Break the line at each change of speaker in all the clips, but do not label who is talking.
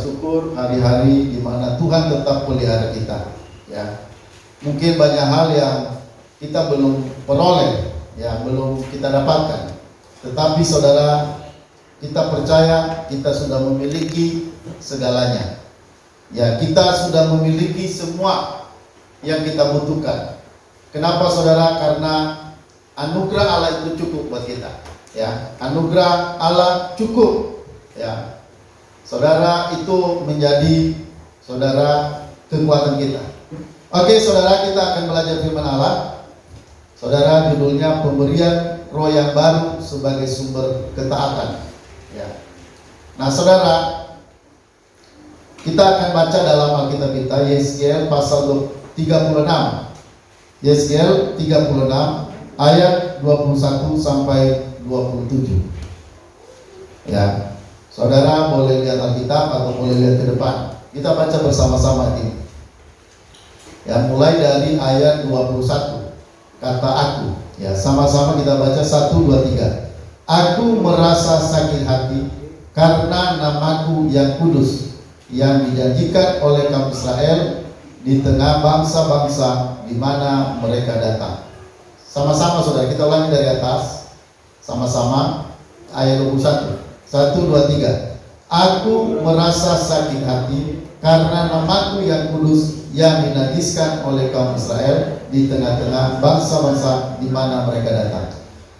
bersyukur hari-hari di mana Tuhan tetap pelihara kita. Ya, mungkin banyak hal yang kita belum peroleh, ya, belum kita dapatkan. Tetapi saudara, kita percaya kita sudah memiliki segalanya. Ya, kita sudah memiliki semua yang kita butuhkan. Kenapa saudara? Karena anugerah Allah itu cukup buat kita. Ya, anugerah Allah cukup. Ya, saudara, itu menjadi saudara kekuatan kita. Oke saudara, kita akan belajar firman Allah. Saudara, judulnya pemberian roh yang baru sebagai sumber ketaatan. Ya. Nah saudara, kita akan baca dalam Alkitab kita Yesaya pasal 36. Yesaya 36 ayat 21 sampai 27. Ya. Saudara boleh lihat Alkitab atau boleh lihat ke depan. Kita baca bersama-sama ini. Ya, mulai dari ayat 21. Kata aku. Ya, sama-sama kita baca 1, 2, 3. Aku merasa sakit hati karena namaku yang kudus yang dijanjikan oleh kaum Israel di tengah bangsa-bangsa di mana mereka datang. Sama-sama saudara, kita ulangi dari atas. Sama-sama ayat 21. 1, 2, 3. Aku merasa sakit hati karena namaku yang kudus yang dinajiskan oleh kaum Israel di tengah-tengah bangsa-bangsa di mana mereka datang.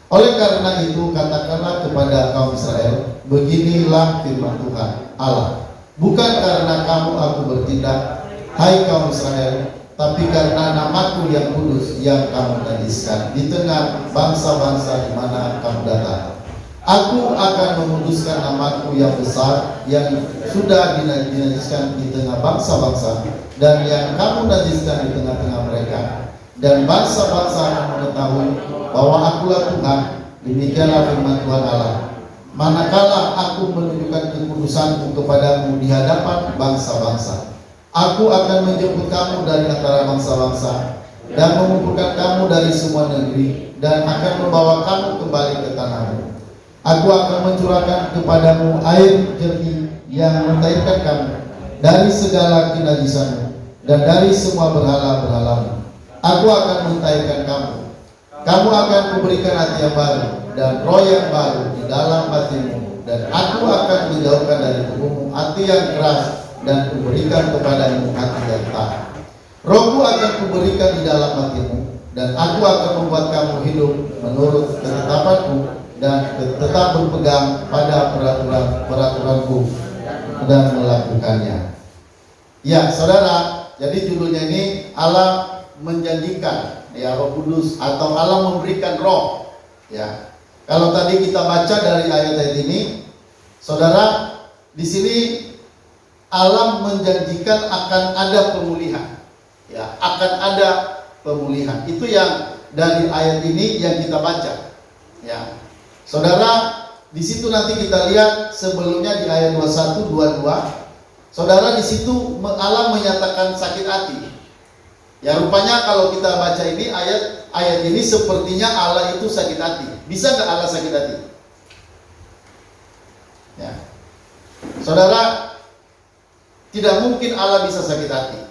Oleh karena itu katakanlah kepada kaum Israel, beginilah firman Tuhan Allah. Bukan karena kamu aku bertindak, hai kaum Israel, tapi karena namaku yang kudus yang kamu najiskan di tengah bangsa-bangsa di mana kamu datang. Aku akan menguduskan namaku yang besar yang sudah dinajiskan di tengah bangsa-bangsa dan yang kamu najiskan di tengah-tengah mereka. Dan bangsa-bangsa akan mengetahui bahwa akulah Tuhan. Demikianlah firman Tuhan Allah. Manakala aku menunjukkan kekudusanku kepadamu di hadapan bangsa-bangsa, aku akan menjemput kamu dari antara bangsa-bangsa dan mengumpulkan kamu dari semua negeri dan akan membawa kamu kembali ke tanahmu. Aku akan mencurahkan kepadamu air jernih yang mencairkan kamu dari segala kenajisanmu dan dari semua berhala-berhalamu. Aku akan mencairkan kamu. Kamu akan kuberikan hati yang baru dan roh yang baru di dalam hatimu, dan aku akan menjauhkan dari tubuhmu hati yang keras dan kuberikan kepadamu hati yang taat. Rohku akan kuberikan di dalam hatimu, dan aku akan membuat kamu hidup menurut ketetapanku dan tetap berpegang pada peraturan-peraturanku dan melakukannya. Ya saudara, jadi judulnya ini Allah menjanjikan, ya, Roh Kudus, atau Allah memberikan roh. Ya, kalau tadi kita baca dari ayat-ayat ini, saudara, di sini Allah menjanjikan akan ada pemulihan. Ya, akan ada pemulihan. Itu yang dari ayat ini yang kita baca. Ya, saudara, di situ nanti kita lihat sebelumnya di ayat 21, 22. Saudara, di situ Allah menyatakan sakit hati. Ya, rupanya kalau kita baca ini ayat ini sepertinya Allah itu sakit hati. Bisa nggak Allah sakit hati? Ya, saudara, tidak mungkin Allah bisa sakit hati.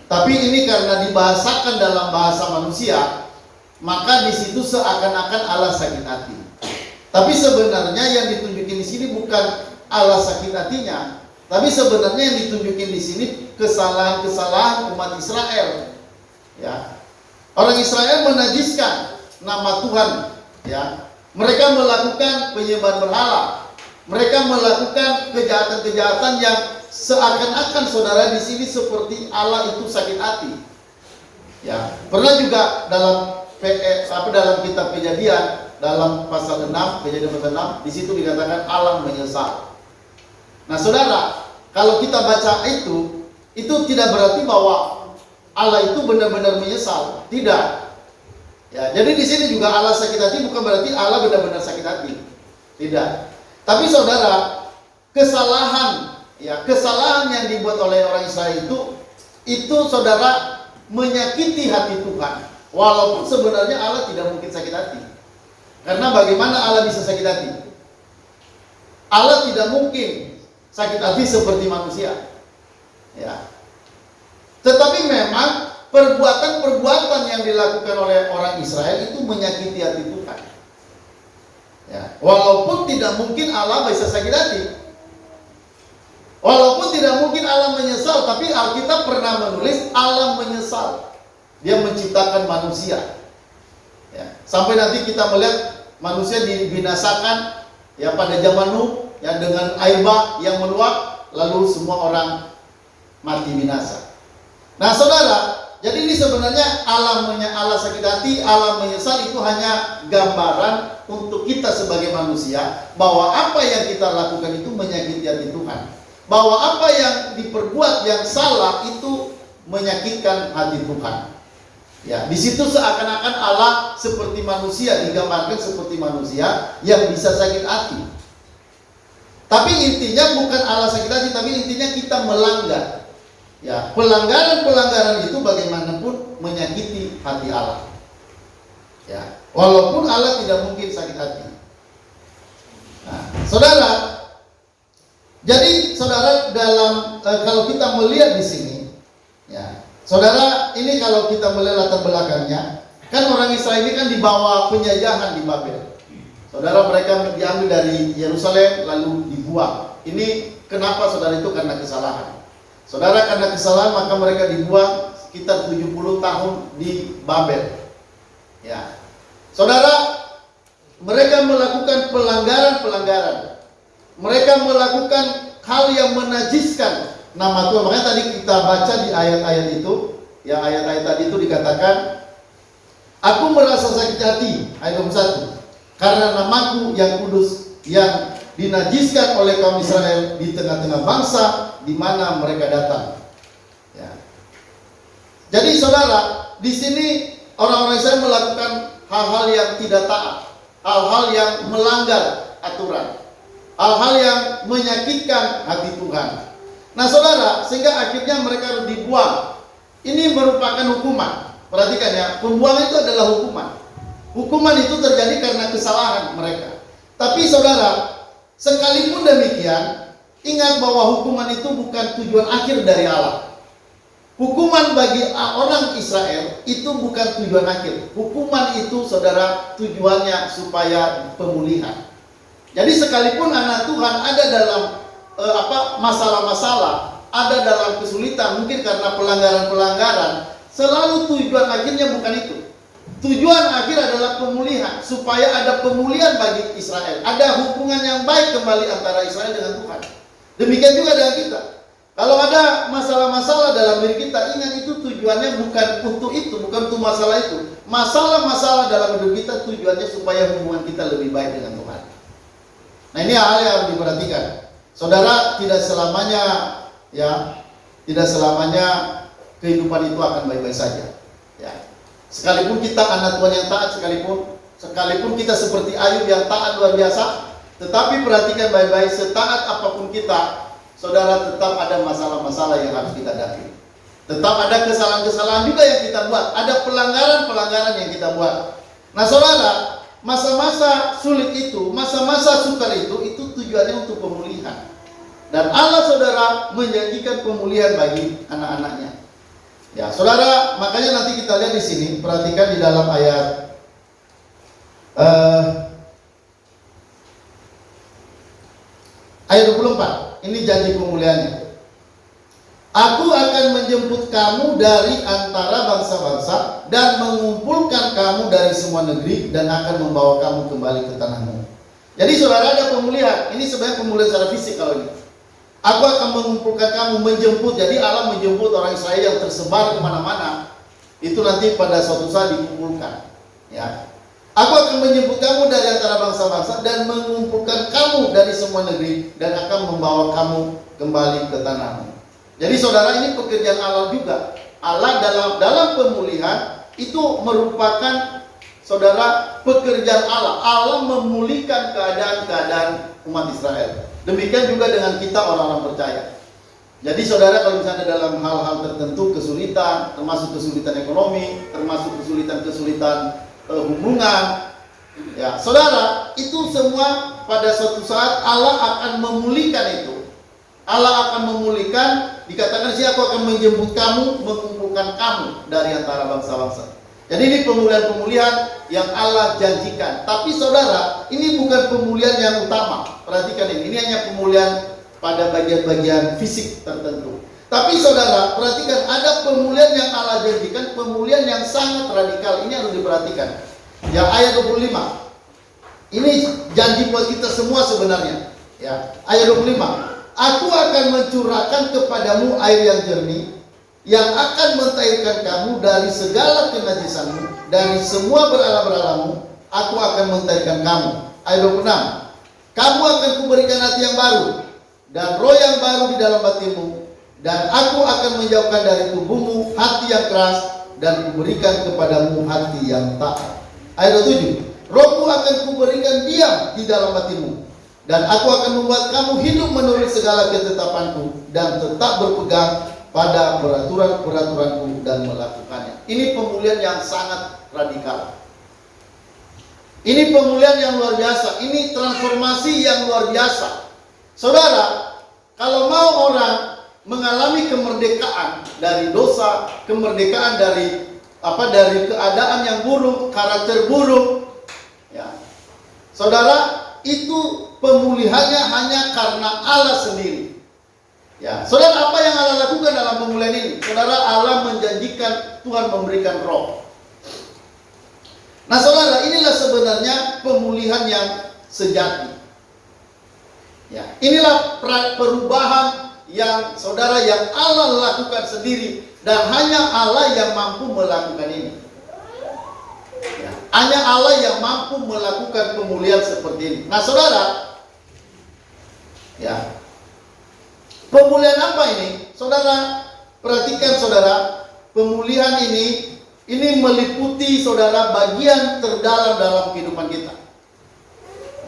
Tapi ini karena dibahasakan dalam bahasa manusia, maka di situ seakan-akan Allah sakit hati. Tapi sebenarnya yang ditunjukin di sini bukan Allah sakit hatinya, tapi sebenarnya yang ditunjukin di sini kesalahan-kesalahan umat Israel. Ya, orang Israel menajiskan nama Tuhan. Ya, mereka melakukan penyembahan berhala. Mereka melakukan kejahatan-kejahatan yang seakan-akan saudara di sini seperti Allah itu sakit hati. Ya, pernah juga dalam kitab Kejadian, dalam pasal 6, Kejadian pasal 6, di situ dikatakan Allah menyesal. Nah, saudara, kalau kita baca itu tidak berarti bahwa Allah itu benar-benar menyesal. Tidak. Ya, jadi di sini juga Allah sakit hati bukan berarti Allah benar-benar sakit hati. Tidak. Tapi saudara, kesalahan yang dibuat oleh orang Israel itu saudara menyakiti hati Tuhan. Walaupun sebenarnya Allah tidak mungkin sakit hati. Karena bagaimana Allah bisa sakit hati? Allah tidak mungkin sakit hati seperti manusia. Ya. Tetapi memang perbuatan-perbuatan yang dilakukan oleh orang Israel itu menyakiti hati Tuhan. Ya. Walaupun tidak mungkin Allah bisa sakit hati. Walaupun tidak mungkin Allah menyesal, tapi Alkitab pernah menulis Allah menyesal. Dia menciptakan manusia. Ya. Sampai nanti kita melihat manusia dibinasakan ya pada zaman Nuh ya dengan air bah yang meluap, lalu semua orang mati binasa. Nah, saudara, jadi ini sebenarnya Allah sakit hati, Allah menyesal itu hanya gambaran untuk kita sebagai manusia bahwa apa yang kita lakukan itu menyakiti hati Tuhan. Bahwa apa yang diperbuat yang salah itu menyakitkan hati Tuhan. Ya, di situ seakan-akan Allah seperti manusia, digambarkan seperti manusia yang bisa sakit hati. Tapi intinya bukan Allah sakit hati, tapi intinya kita melanggar. Ya, pelanggaran-pelanggaran itu bagaimanapun menyakiti hati Allah. Ya, walaupun Allah tidak mungkin sakit hati. Nah, saudara, jadi saudara dalam kalau kita melihat di sini, ya, saudara ini kalau kita melihat latar belakangnya, kan orang Israel ini kan dibawa penjajahan di Babel. Saudara, mereka diambil dari Yerusalem lalu dibuang. Ini kenapa saudara? Itu karena kesalahan. Saudara, karena kesalahan maka mereka dibuang sekitar 70 tahun di Babel. Ya. Saudara, mereka melakukan pelanggaran-pelanggaran. Mereka melakukan hal yang menajiskan nama Tuhan. Makanya tadi kita baca di ayat-ayat itu, ya ayat-ayat tadi itu dikatakan, aku merasa sakit hati, ayat 21, karena namaku yang kudus yang dinajiskan oleh kaum Israel di tengah-tengah bangsa di mana mereka datang. Ya. Jadi saudara, di sini orang-orang Israel melakukan hal-hal yang tidak taat, hal-hal yang melanggar aturan, hal-hal yang menyakitkan hati Tuhan. Nah saudara, sehingga akhirnya mereka harus dibuang. Ini merupakan hukuman. Perhatikan ya, pembuangan itu adalah hukuman. Hukuman itu terjadi karena kesalahan mereka. Tapi saudara, sekalipun demikian, ingat bahwa hukuman itu bukan tujuan akhir dari Allah. Hukuman bagi orang Israel itu bukan tujuan akhir. Hukuman itu saudara tujuannya supaya pemulihan. Jadi sekalipun anak Tuhan ada dalam masalah-masalah, ada dalam kesulitan, mungkin karena pelanggaran-pelanggaran, selalu tujuan akhirnya bukan itu. Tujuan akhir adalah pemulihan, supaya ada pemulihan bagi Israel. Ada hubungan yang baik kembali antara Israel dengan Tuhan. Demikian juga dengan kita. Kalau ada masalah-masalah dalam diri kita, ingat itu tujuannya bukan untuk itu, bukan untuk masalah itu. Masalah-masalah dalam hidup kita tujuannya supaya hubungan kita lebih baik dengan Tuhan. Nah, ini hal yang harus diperhatikan. Saudara, tidak selamanya kehidupan itu akan baik-baik saja. Ya. Sekalipun kita anak Tuhan yang taat, sekalipun kita seperti Ayub yang taat luar biasa, tetapi perhatikan baik-baik, setaat apapun kita, saudara, tetap ada masalah-masalah yang harus kita hadapi. Tetap ada kesalahan-kesalahan juga yang kita buat, ada pelanggaran-pelanggaran yang kita buat. Nah, saudara, masa-masa sulit itu, masa-masa sukar itu tujuannya untuk pemulihan. Dan Allah saudara menjanjikan pemulihan bagi anak-anaknya. Ya, saudara, makanya nanti kita lihat di sini, perhatikan di dalam ayat ayat 24. Ini janji pemulihannya. Aku akan menjemput kamu dari antara bangsa-bangsa dan mengumpulkan kamu dari semua negeri dan akan membawa kamu kembali ke tanahmu. Jadi saudara, ada pemulihan. Ini sebenarnya pemulihan secara fisik kalau ini. Aku akan mengumpulkan kamu, menjemput. Jadi Allah menjemput orang Israel yang tersebar kemana-mana. Itu nanti pada suatu saat dikumpulkan. Ya. Aku akan menjemput kamu dari antara bangsa-bangsa dan mengumpulkan kamu dari semua negeri dan akan membawa kamu kembali ke tanahmu. Jadi saudara, ini pekerjaan Allah juga. Allah dalam pemulihan itu merupakan saudara pekerjaan Allah. Allah memulihkan keadaan-keadaan umat Israel. Demikian juga dengan kita orang-orang percaya. Jadi saudara, kalau misalnya dalam hal-hal tertentu kesulitan, termasuk kesulitan ekonomi, termasuk kesulitan hubungan, ya saudara, itu semua pada suatu saat Allah akan memulihkan itu. Allah akan memulihkan, dikatakan sih aku akan menjemput kamu, mengumpulkan kamu dari antara bangsa-bangsa. Jadi ini pemulihan-pemulihan yang Allah janjikan. Tapi saudara, ini bukan pemulihan yang utama. Perhatikan ini hanya pemulihan pada bagian-bagian fisik tertentu. Tapi saudara, perhatikan ada pemulihan yang Allah janjikan, pemulihan yang sangat radikal. Ini harus diperhatikan. Ya, ayat 25. Ini janji buat kita semua sebenarnya. Ya, ayat 25. Aku akan mencurahkan kepadamu air yang jernih, yang akan mentahirkan kamu dari segala kenajisanmu, dari semua berhala-berhalamu. Aku akan mentahirkan kamu. Ayat 26. Kamu akan kuberikan hati yang baru, dan roh yang baru di dalam hatimu, dan aku akan menjauhkan dari tubuhmu hati yang keras, dan kuberikan kepadamu hati yang taat. Ayat 27. Rohku akan kuberikan diam di dalam hatimu, dan aku akan membuat kamu hidup menurut segala ketetapanku, dan tetap berpegang pada peraturan-peraturanku dan melakukannya. Ini pemulihan yang sangat radikal. Ini pemulihan yang luar biasa. Ini transformasi yang luar biasa. Saudara, kalau mau orang mengalami kemerdekaan dari dosa, kemerdekaan dari keadaan yang buruk, karakter buruk, ya. Saudara, itu pemulihannya hanya karena Allah sendiri. Ya, saudara, apa yang Allah lakukan dalam pemulihan ini? Saudara, Allah menjanjikan Tuhan memberikan roh. Nah, saudara, inilah sebenarnya pemulihan yang sejati. Ya, inilah perubahan yang saudara yang Allah lakukan sendiri, dan hanya Allah yang mampu melakukan ini. Ya, hanya Allah yang mampu melakukan pemulihan seperti ini. Nah, saudara, ya, pemulihan apa ini? Saudara, perhatikan saudara, pemulihan ini meliputi saudara bagian terdalam dalam kehidupan kita.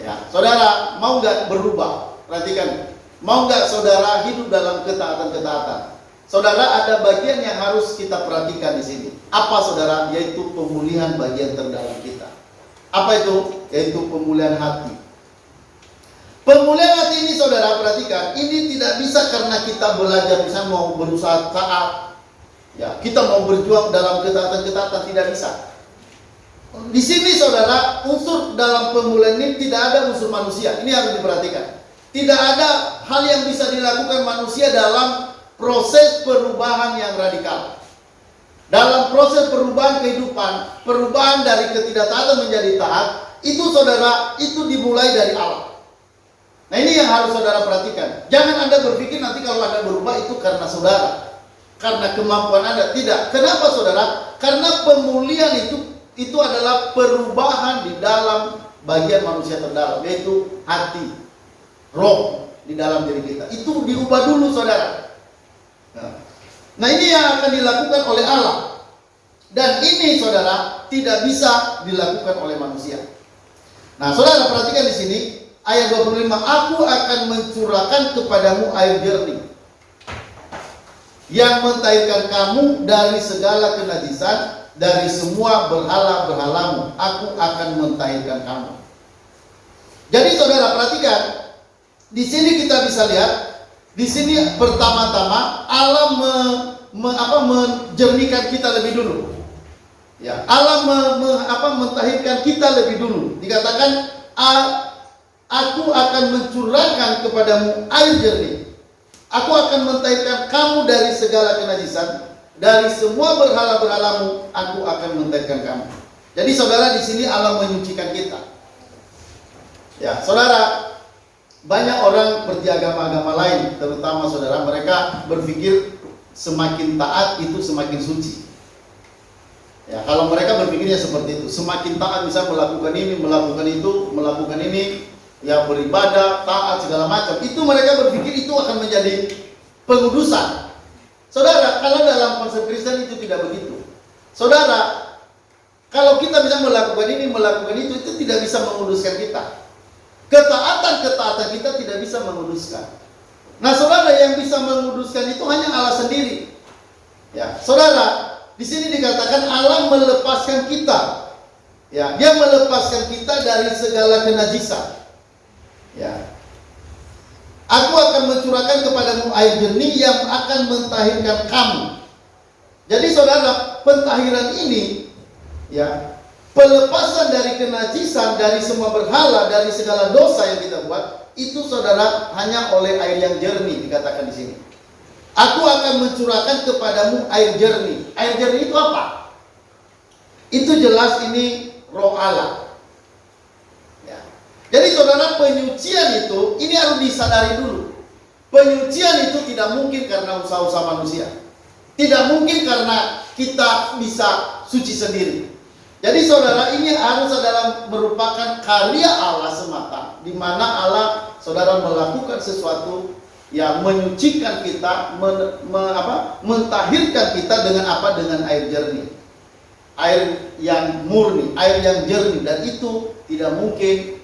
Ya, saudara, mau nggak berubah? Perhatikan, mau nggak saudara hidup dalam ketaatan-ketaatan? Saudara, ada bagian yang harus kita perhatikan di sini. Apa saudara? Yaitu pemulihan bagian terdalam kita. Apa itu? Yaitu pemulihan hati. Pemulihan hati ini saudara perhatikan, ini tidak bisa karena kita belajar, misalnya mau berusaha taat, ya, kita mau berjuang dalam ketaatan-ketaatan, tidak bisa. Di sini saudara, unsur dalam pemulihan ini tidak ada unsur manusia. Ini harus diperhatikan. Tidak ada hal yang bisa dilakukan manusia dalam proses perubahan yang radikal. Dalam proses perubahan kehidupan, perubahan dari ketidaktaatan menjadi taat, itu saudara, itu dimulai dari Allah. Nah, ini yang harus saudara perhatikan. Jangan Anda berpikir nanti kalau Anda berubah itu karena saudara, karena kemampuan Anda. Tidak. Kenapa saudara? Karena pemulihan itu adalah perubahan di dalam bagian manusia terdalam, yaitu hati, roh di dalam diri kita. Itu diubah dulu saudara. Nah, ini yang akan dilakukan oleh Allah. Dan ini saudara tidak bisa dilakukan oleh manusia. Nah, saudara perhatikan di sini ayat 25, aku akan mencurahkan kepadamu air jernih yang mentahirkan kamu dari segala kenajisan, dari semua berhala-berhalamu. Aku akan mentahirkan kamu. Jadi saudara perhatikan, di sini kita bisa lihat, di sini pertama-tama Allah menjernihkan kita lebih dulu. Ya, Allah mentahirkan kita lebih dulu. Dikatakan, aku akan mencurahkan kepadamu air jernih. Aku akan mentahirkan kamu dari segala kenajisan, dari semua berhala-berhalamu. Aku akan mentahirkan kamu. Jadi saudara, di sini Allah menyucikan kita. Ya, saudara, banyak orang seperti agama-agama lain, terutama saudara, mereka berpikir semakin taat itu semakin suci. Ya, kalau mereka berpikirnya seperti itu, semakin taat bisa melakukan ini, melakukan ini, ya beribadah, taat segala macam. Itu mereka berpikir itu akan menjadi pengudusan. Saudara, kalau dalam konsep Kristen itu tidak begitu. Saudara, kalau kita bisa melakukan ini, melakukan itu tidak bisa menguduskan kita. Ketaatan kita tidak bisa menguduskan. Nah, saudara, yang bisa menguduskan itu hanya Allah sendiri. Ya, saudara, di sini dikatakan Allah melepaskan kita. Ya, Dia melepaskan kita dari segala kenajisan. Ya. Aku akan mencurahkan kepadamu air jernih yang akan mentahirkan kamu. Jadi saudara, pentahiran ini, ya, pelepasan dari kenajisan, dari semua berhala, dari segala dosa yang kita buat, itu saudara hanya oleh air yang jernih, dikatakan di sini. Aku akan mencurahkan kepadamu air jernih. Air jernih itu apa? Itu jelas ini Roh Allah. Ya. Jadi saudara, penyucian itu, ini harus disadari dulu. Penyucian itu tidak mungkin karena usaha-usaha manusia. Tidak mungkin karena kita bisa suci sendiri. Jadi saudara, ini harus adalah merupakan karya Allah semata, di mana Allah, saudara, melakukan sesuatu yang menyucikan kita, mentahirkan kita dengan apa? Dengan air jernih, air yang murni, air yang jernih, dan itu tidak mungkin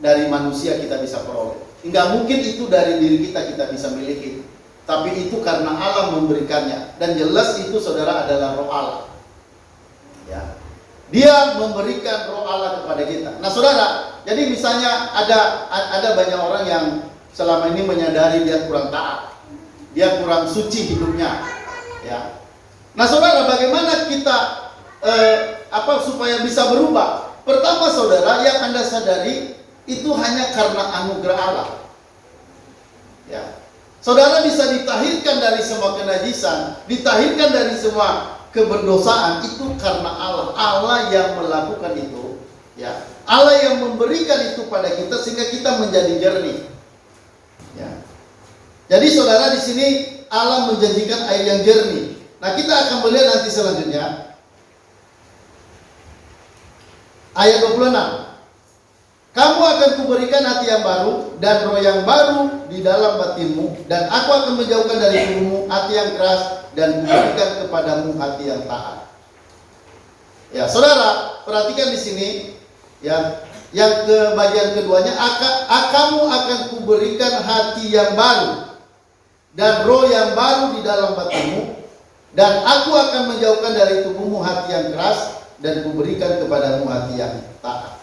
dari manusia kita bisa peroleh. Tidak mungkin itu dari diri kita bisa miliki. Tapi itu karena Allah memberikannya. Dan jelas itu saudara adalah Roh Allah. Ya. Dia memberikan Roh Allah kepada kita. Nah saudara, jadi misalnya ada banyak orang yang selama ini menyadari dia kurang taat. Dia kurang suci hidupnya. Ya. Nah saudara, bagaimana kita supaya bisa berubah? Pertama saudara, yang Anda sadari itu hanya karena anugerah Allah. Ya. Saudara bisa ditahirkan dari semua kenajisan, ditahirkan dari semua keberdosaan, itu karena Allah. Allah yang melakukan itu, ya. Allah yang memberikan itu pada kita sehingga kita menjadi jernih. Ya. Jadi saudara, di sini Allah menjanjikan air yang jernih. Nah, kita akan melihat nanti selanjutnya ayat 26. Kamu akan kuberikan hati yang baru dan roh yang baru di dalam batinmu, dan aku akan menjauhkan dari tubuhmu hati yang keras dan kuberikan kepadamu hati yang taat. Ya, saudara, perhatikan di sini, ya, yang ke bagian keduanya, kamu akan kuberikan hati yang baru dan roh yang baru di dalam batinmu, dan aku akan menjauhkan dari tubuhmu hati yang keras dan kuberikan kepadamu hati yang taat.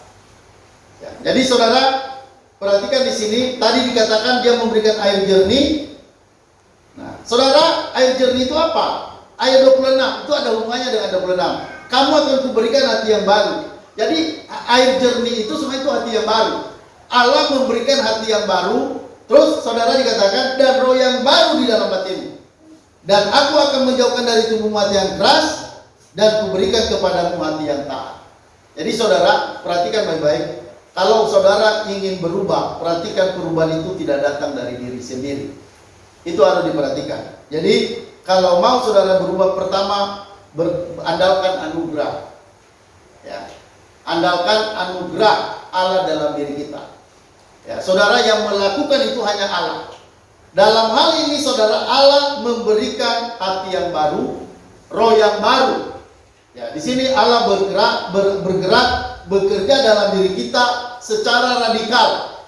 Ya, jadi saudara, perhatikan di sini, tadi dikatakan dia memberikan air jernih. Nah, saudara, air jernih itu apa? Ayat 26, itu ada hubungannya dengan 26. Kamu akan kuberikan hati yang baru. Jadi air jernih itu semua itu hati yang baru. Allah memberikan hati yang baru. Terus saudara dikatakan, dan roh yang baru di dalam batinmu. Dan aku akan menjauhkan dari tubuhmu hati yang keras, dan kuberikan kepadamu hati yang taat. Jadi saudara, perhatikan baik-baik. Kalau saudara ingin berubah, perhatikan perubahan itu tidak datang dari diri sendiri. Itu harus diperhatikan. Jadi kalau mau saudara berubah, pertama andalkan anugerah. Ya. Andalkan anugerah Allah dalam diri kita. Ya, saudara, yang melakukan itu hanya Allah. Dalam hal ini saudara, Allah memberikan hati yang baru, roh yang baru. Ya, di sini Allah bergerak bekerja dalam diri kita secara radikal.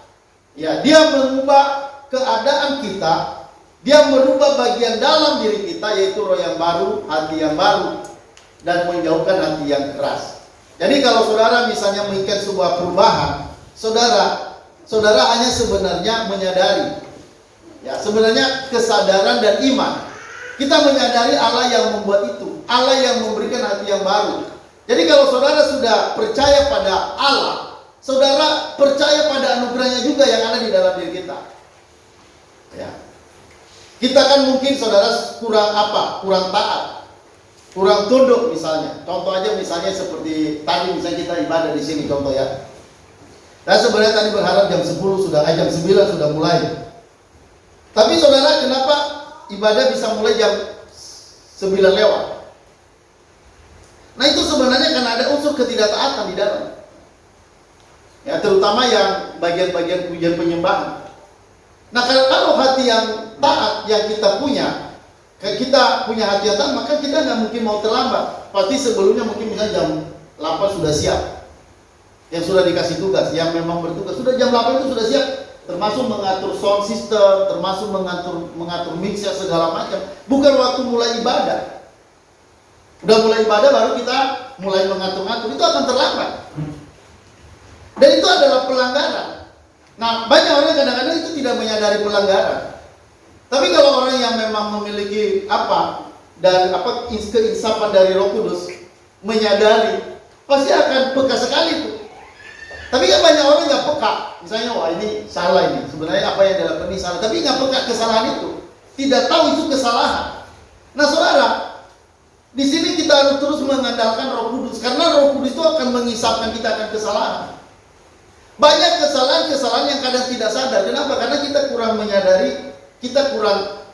Ya, dia mengubah keadaan kita, dia merubah bagian dalam diri kita, yaitu roh yang baru, hati yang baru, dan menjauhkan hati yang keras. Jadi kalau saudara misalnya menginginkan sebuah perubahan, saudara hanya sebenarnya menyadari, ya, sebenarnya kesadaran dan iman. Kita menyadari Allah yang membuat itu, Allah yang memberikan hati yang baru. Jadi kalau saudara sudah percaya pada Allah, saudara percaya pada anugerahnya juga yang ada di dalam diri kita. Ya. Kita kan mungkin saudara kurang taat, kurang tunduk misalnya. Contoh aja misalnya seperti tadi misalnya kita ibadah di sini contoh ya. Dan sebenarnya tadi berharap jam 10 jam 9 sudah mulai. Tapi saudara, kenapa ibadah bisa mulai jam 9 lewat? Nah, itu sebenarnya karena ada unsur ketidaktaatan di dalam. Ya, terutama yang bagian-bagian pujian penyembahan. Nah, kalau hati yang taat yang kita punya hati yang taat, maka kita nggak mungkin mau terlambat. Pasti sebelumnya mungkin misalnya jam 8 sudah siap. Yang sudah dikasih tugas, yang memang bertugas sudah jam 8 itu sudah siap, termasuk mengatur sound system, termasuk mengatur mixer segala macam. Bukan waktu mulai ibadah. Udah mulai ibadah baru kita mulai mengatur-ngatur, itu akan terlambat. Dan itu adalah pelanggaran. Nah, banyak orang kadang-kadang itu tidak menyadari pelanggaran. Tapi kalau orang yang memang memiliki keinsapan dari Roh Kudus, menyadari, pasti akan peka sekali itu. Tapi kan banyak orang nggak peka. Misalnya, wah ini salah ini. Sebenarnya apa yang dilakukan ini salah. Tapi nggak peka kesalahan itu. Tidak tahu itu kesalahan. Nah, saudara, di sini kita harus terus mengandalkan Roh Kudus. Karena Roh Kudus itu akan mengisapkan kita akan kesalahan. Banyak kesalahan-kesalahan yang kadang tidak sadar. Kenapa? Karena kita kurang menyadari, kita kurang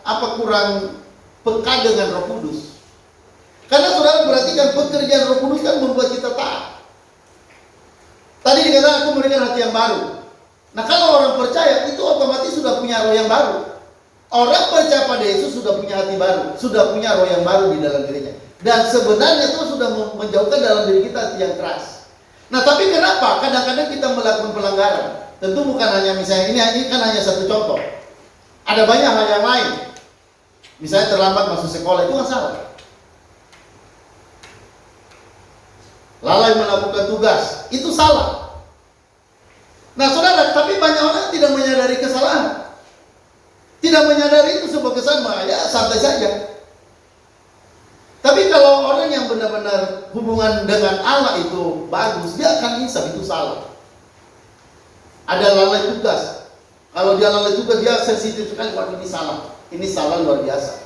peka dengan Roh Kudus. Karena saudara perhatikan, pekerjaan Roh Kudus kan membuat kita taat. Tadi dikatakan aku memberikan hati yang baru. Nah, kalau orang percaya itu otomatis sudah punya roh yang baru. Orang percaya pada Yesus sudah punya hati baru, sudah punya roh yang baru di dalam dirinya. Dan sebenarnya itu sudah menjauhkan dalam diri kita hati yang keras. Nah, tapi kenapa kadang-kadang kita melakukan pelanggaran? Tentu bukan hanya misalnya ini kan hanya satu contoh. Ada banyak hal yang lain. Misalnya terlambat masuk sekolah, itu kan salah. Lalai melakukan tugas, itu salah. Nah, saudara, tapi banyak orang tidak menyadari kesalahan. Tidak menyadari itu sebuah kesalahan, ya santai saja. Tapi kalau orang yang benar-benar hubungan dengan Allah itu bagus, dia akan insaf itu salah. Ada lalai tugas. Kalau dia lalai tugas, dia sensitif sekali, wah ini salah luar biasa.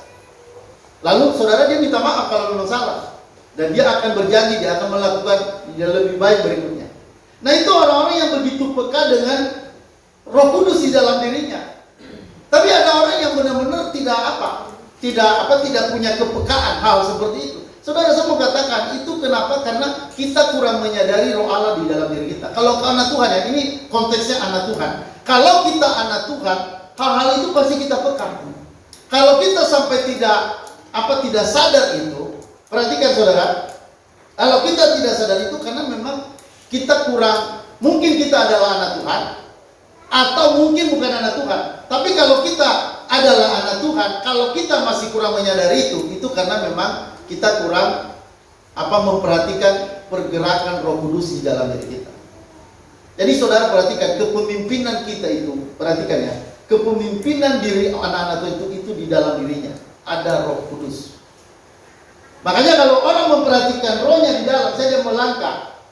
Lalu saudara dia minta maaf kalau memang salah. Dan dia akan berjanji, dia akan melakukan yang lebih baik berikutnya. Nah, itu orang-orang yang begitu peka dengan Roh Kudus di dalam dirinya. Tapi ada orang yang benar-benar tidak punya kepekaan hal seperti itu. Saudara, saya mau katakan itu kenapa? Karena kita kurang menyadari Roh Allah di dalam diri kita. Kalau anak Tuhan, ya ini konteksnya anak Tuhan. Kalau kita anak Tuhan, hal-hal itu pasti kita peka. Kalau kita sampai tidak sadar itu, perhatikan saudara, kalau kita tidak sadar itu karena memang kita kurang, mungkin kita adalah anak Tuhan, atau mungkin bukan anak Tuhan. Tapi kalau kita adalah anak Tuhan, kalau kita masih kurang menyadari itu karena memang kita kurang memperhatikan pergerakan Roh Kudus di dalam diri kita. Jadi saudara perhatikan, kepemimpinan kita itu, perhatikan ya, kepemimpinan diri anak-anak Tuhan itu di dalam dirinya ada Roh Kudus. Makanya kalau orang memperhatikan rohnya di dalam,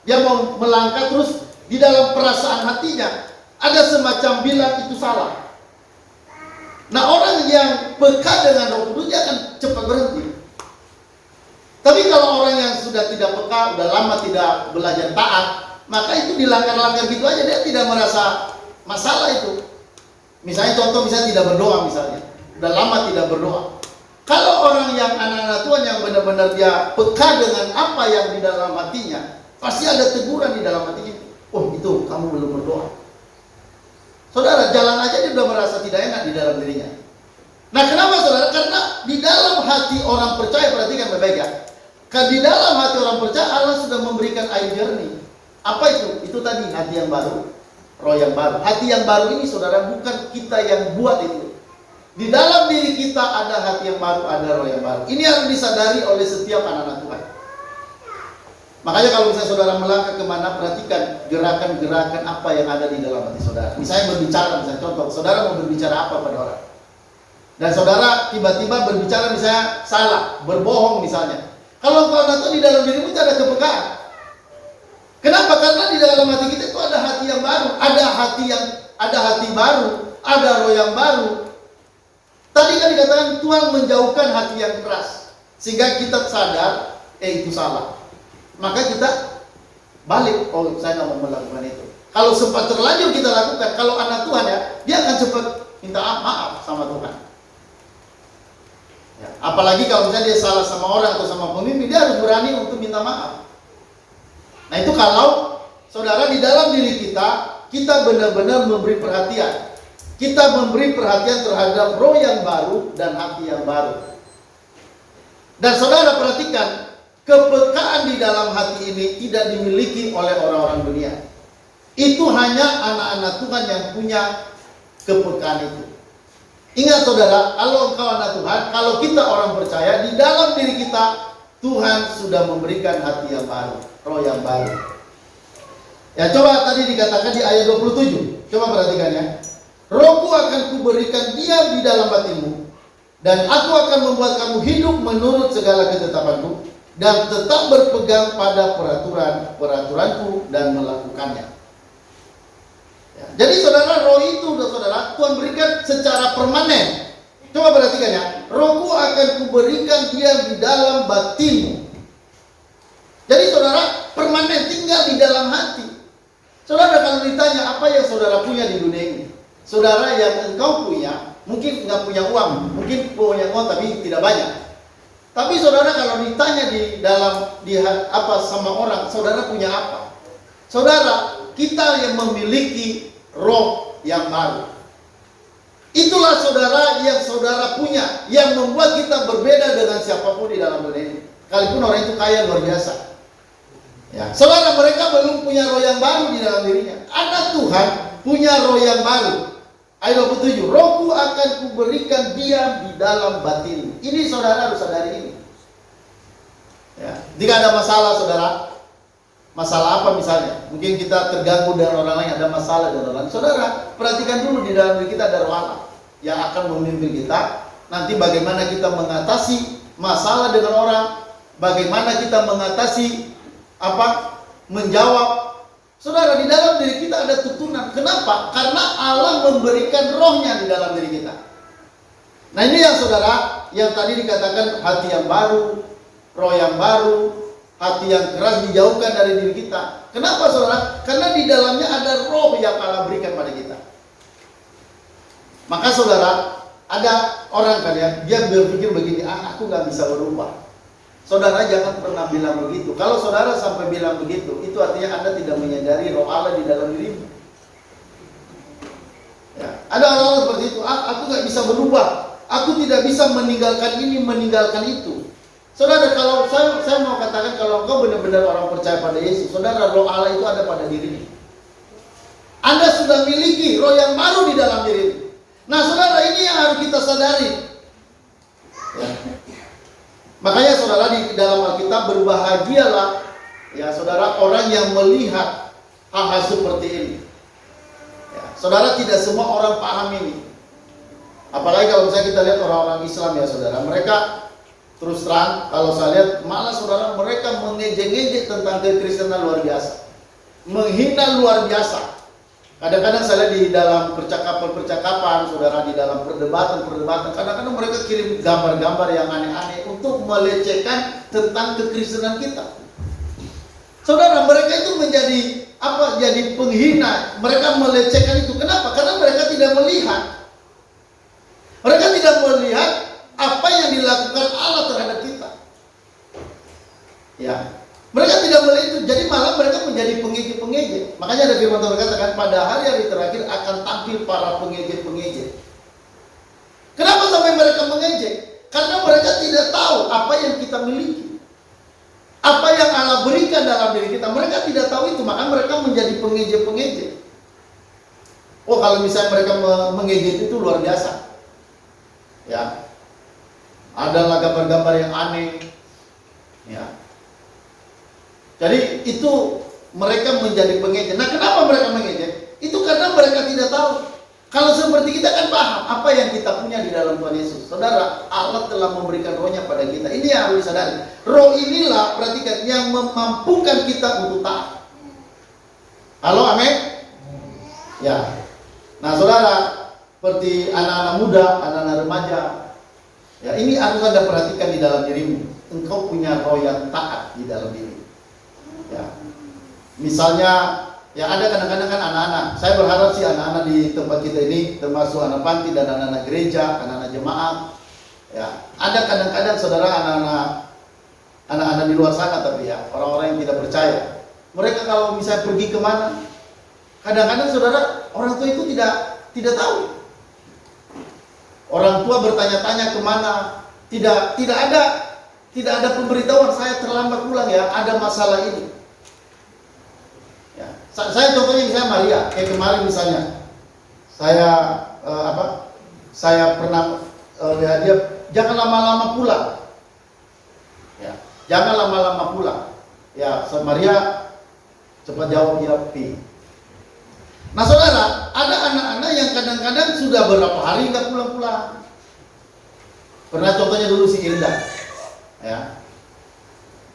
dia mau melangkah terus di dalam perasaan hatinya ada semacam bilang itu salah. Nah, orang yang peka dengan Roh Kudus dia akan cepat berhenti. Tapi kalau orang yang sudah tidak peka, udah lama tidak belajar taat, maka itu dilanggar-langgar gitu aja, dia tidak merasa masalah itu. Misalnya contoh, misalnya tidak berdoa misalnya, udah lama tidak berdoa. Kalau orang yang anak-anak Tuhan yang benar-benar dia peka dengan apa yang di dalam hatinya, pasti ada teguran di dalam hatinya. Oh itu kamu belum berdoa. Saudara, jalan aja dia sudah merasa tidak enak di dalam dirinya. Nah, kenapa saudara? Karena di dalam hati orang percaya, perhatikan baik-baik ya. Karena di dalam hati orang percaya Allah sudah memberikan air jernih. Apa itu? Itu tadi hati yang baru, roh yang baru. Hati yang baru ini saudara bukan kita yang buat itu. Di dalam diri kita ada hati yang baru, ada roh yang baru. Ini harus disadari oleh setiap anak-anak Tuhan. Makanya kalau misalnya saudara melangkah kemana, perhatikan gerakan-gerakan apa yang ada di dalam hati saudara. Misalnya berbicara, misalnya contoh, saudara mau berbicara apa pada orang. Dan saudara tiba-tiba berbicara misalnya salah, berbohong misalnya. Kalau kau tahu di dalam dirimu itu ada kepekaan. Kenapa? Karena di dalam hati kita itu ada hati yang baru, ada hati baru, ada roh yang baru. Tadi kan dikatakan Tuhan menjauhkan hati yang keras, sehingga kita sadar, itu salah. Maka kita balik, oh saya nggak mau melakukan itu. Kalau sempat terlanjur kita lakukan, kalau anak Tuhan ya, dia akan cepat minta maaf sama Tuhan. Ya, apalagi kalau misalnya dia salah sama orang atau sama pemimpin, dia harus berani untuk minta maaf. Nah itu kalau saudara di dalam diri kita benar-benar memberi perhatian. Kita memberi perhatian terhadap roh yang baru dan hati yang baru. Dan saudara perhatikan, kepekaan di dalam hati ini tidak dimiliki oleh orang-orang dunia. Itu hanya anak-anak Tuhan yang punya kepekaan itu. Ingat saudara, kalau engkau anak Tuhan, kalau kita orang percaya, di dalam diri kita Tuhan sudah memberikan hati yang baru, roh yang baru. Ya, coba tadi dikatakan di ayat 27. Coba perhatikan ya. Rohku akan kuberikan diam di dalam batinmu, dan aku akan membuat kamu hidup menurut segala ketetapanku, dan tetap berpegang pada peraturanku dan melakukannya. Ya, jadi saudara, roh itu, saudara, Tuhan berikan secara permanen. Coba perhatikan ya. Rohku akan kuberikan diam di dalam batinmu. Jadi saudara, permanen, tinggal di dalam hati. Saudara, kalau ditanya apa yang saudara punya di dunia ini, saudara, yang engkau punya, mungkin nggak punya uang, mungkin punya uang tapi tidak banyak. Tapi saudara, kalau ditanya apa sama orang, saudara punya apa? Saudara, kita yang memiliki roh yang baru. Itulah saudara yang saudara punya, yang membuat kita berbeda dengan siapapun di dalam dunia ini. Kalaupun orang itu kaya luar biasa. Ya, saudara, mereka belum punya roh yang baru di dalam dirinya. Anak Tuhan punya roh yang baru. Ayat 27, rohku akan kuberikan diam di dalam batin. Ini saudara harus sadari ini. Ya, jika ada masalah saudara, masalah apa misalnya? Mungkin kita terganggu dengan orang lain, ada masalah dengan orang lain. Saudara, perhatikan dulu di dalam diri kita ada roh Allah yang akan memimpin kita. Nanti bagaimana kita mengatasi masalah dengan orang, bagaimana kita mengatasi menjawab. Saudara, di dalam diri kita ada tuntunan. Kenapa? Karena Allah memberikan rohnya di dalam diri kita. Nah, ini yang saudara, yang tadi dikatakan hati yang baru, roh yang baru, hati yang keras dijauhkan dari diri kita. Kenapa saudara? Karena di dalamnya ada roh yang Allah berikan pada kita. Maka saudara, ada orang kan ya, dia berpikir begini, aku gak bisa berubah. Saudara, jangan pernah bilang begitu. Kalau saudara sampai bilang begitu, itu artinya Anda tidak menyadari roh Allah di dalam dirimu. Ya, ada orang-orang seperti itu, aku gak bisa berubah, aku tidak bisa meninggalkan ini, meninggalkan itu. Saudara, kalau saya mau katakan, kalau engkau benar-benar orang percaya pada Yesus, saudara, roh Allah itu ada pada dirimu. Anda sudah miliki roh yang baru di dalam dirimu. Nah saudara, ini yang harus kita sadari. Ya. Makanya saudara, di dalam Alkitab, berbahagialah ya saudara, orang yang melihat hal-hal seperti ini. Ya, saudara, tidak semua orang paham ini. Apalagi kalau misalnya kita lihat orang-orang Islam ya saudara, mereka terus terang, kalau saya lihat malah saudara, mereka mengejek-ngejek tentang kekristenan luar biasa, menghina luar biasa. Kadang-kadang saya lihat di dalam percakapan-percakapan saudara, di dalam perdebatan-perdebatan, kadang-kadang mereka kirim gambar-gambar yang aneh-aneh untuk melecehkan tentang kekristenan kita. Saudara, mereka itu jadi penghina, mereka melecehkan itu. Kenapa? Karena mereka tidak melihat. Mereka tidak melihat apa yang dilakukan Allah terhadap kita. Ya. Mereka tidak melihat itu, jadi malah mereka menjadi pengejek-pengejek. Makanya ada firman Tuhan katakan, pada hari-hari terakhir akan tampil para pengejek-pengejek. Kenapa sampai mereka mengejek? Karena mereka tidak tahu apa yang kita miliki, apa yang Allah berikan dalam diri kita. Mereka tidak tahu itu, maka mereka menjadi pengejek-pengejek. Oh, kalau misalnya mereka mengejek itu luar biasa. Ya, adalah gambar-gambar yang aneh. Ya. Jadi itu mereka menjadi pengejek. Nah, kenapa mereka mengejek? Itu karena mereka tidak tahu. Kalau seperti kita kan paham apa yang kita punya di dalam Tuhan Yesus. Saudara, Allah telah memberikan rohnya pada kita. Ini yang harus disadari. Roh inilah, perhatikan, yang memampukan kita untuk taat. Halo, amin? Ya. Nah, saudara, seperti anak-anak muda, anak-anak remaja, ya, ini harus Anda perhatikan di dalam dirimu. Engkau punya roh yang taat di dalam diri. Ya, misalnya, ya ada kadang-kadang kan anak-anak. Saya berharap sih anak-anak di tempat kita ini, termasuk anak panti dan anak-anak gereja, anak-anak jemaat. Ya, ada kadang-kadang saudara anak-anak di luar sana, tapi ya orang-orang yang tidak percaya. Mereka kalau misalnya pergi kemana, kadang-kadang saudara, orang tua itu tidak tahu. Orang tua bertanya-tanya kemana, tidak ada pemberitahuan. Saya terlambat pulang ya, ada masalah ini. Ya, saya contohnya misalnya Maria, kayak kemarin misalnya, saya pernah lihat dia, jangan lama-lama pulang. Ya, jangan lama-lama pulang. Ya, Maria Cepat jawab ya P. Nah saudara, ada anak-anak yang kadang-kadang sudah berapa hari nggak pulang-pulang. Pernah contohnya dulu si Indah, ya.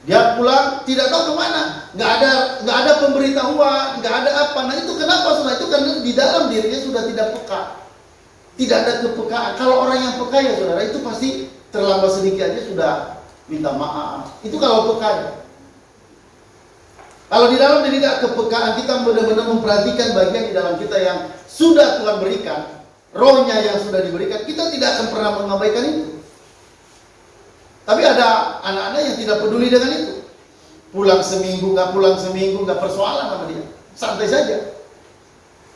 Dia pulang tidak tahu kemana, nggak ada pemberitahuan, nggak ada apa. Nah itu kenapa saudara? Itu karena di dalam dirinya sudah tidak peka, tidak ada kepekaan. Kalau orang yang peka ya saudara, itu pasti terlambat sedikit aja sudah minta maaf. Itu kalau peka. Kalau di dalam diri tidak kepekaan, kita benar-benar memperhatikan bagian di dalam kita yang sudah Tuhan berikan, rohnya yang sudah diberikan, kita tidak akan pernah mengabaikan itu. Tapi ada anak-anak yang tidak peduli dengan itu. Pulang seminggu, nggak persoalan sama dia. Santai saja.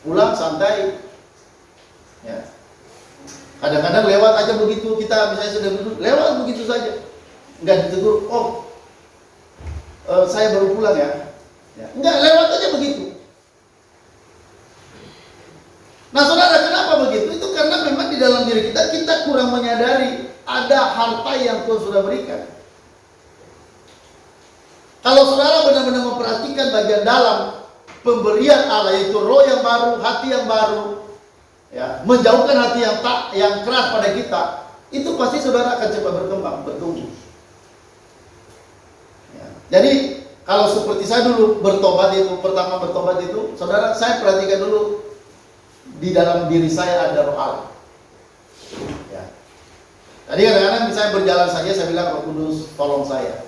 Pulang santai. Ya. Kadang-kadang lewat aja begitu, kita misalnya sudah duduk, lewat begitu saja. Nggak ditegur, saya baru pulang ya. Enggak, lewat aja begitu. Nah saudara, kenapa begitu? Itu karena memang di dalam diri kita kurang menyadari ada harta yang Tuhan sudah berikan. Kalau saudara benar-benar memperhatikan bagian dalam pemberian Allah, yaitu roh yang baru, hati yang baru, ya, menjauhkan hati yang keras pada kita, itu pasti saudara akan cepat berkembang, bertumbuh. Ya. Jadi kalau seperti saya dulu pertama bertobat itu, saudara, saya perhatikan dulu di dalam diri saya ada roh Allah. Ya. Jadi kadang-kadang misalnya berjalan saja, saya bilang Roh Kudus tolong saya.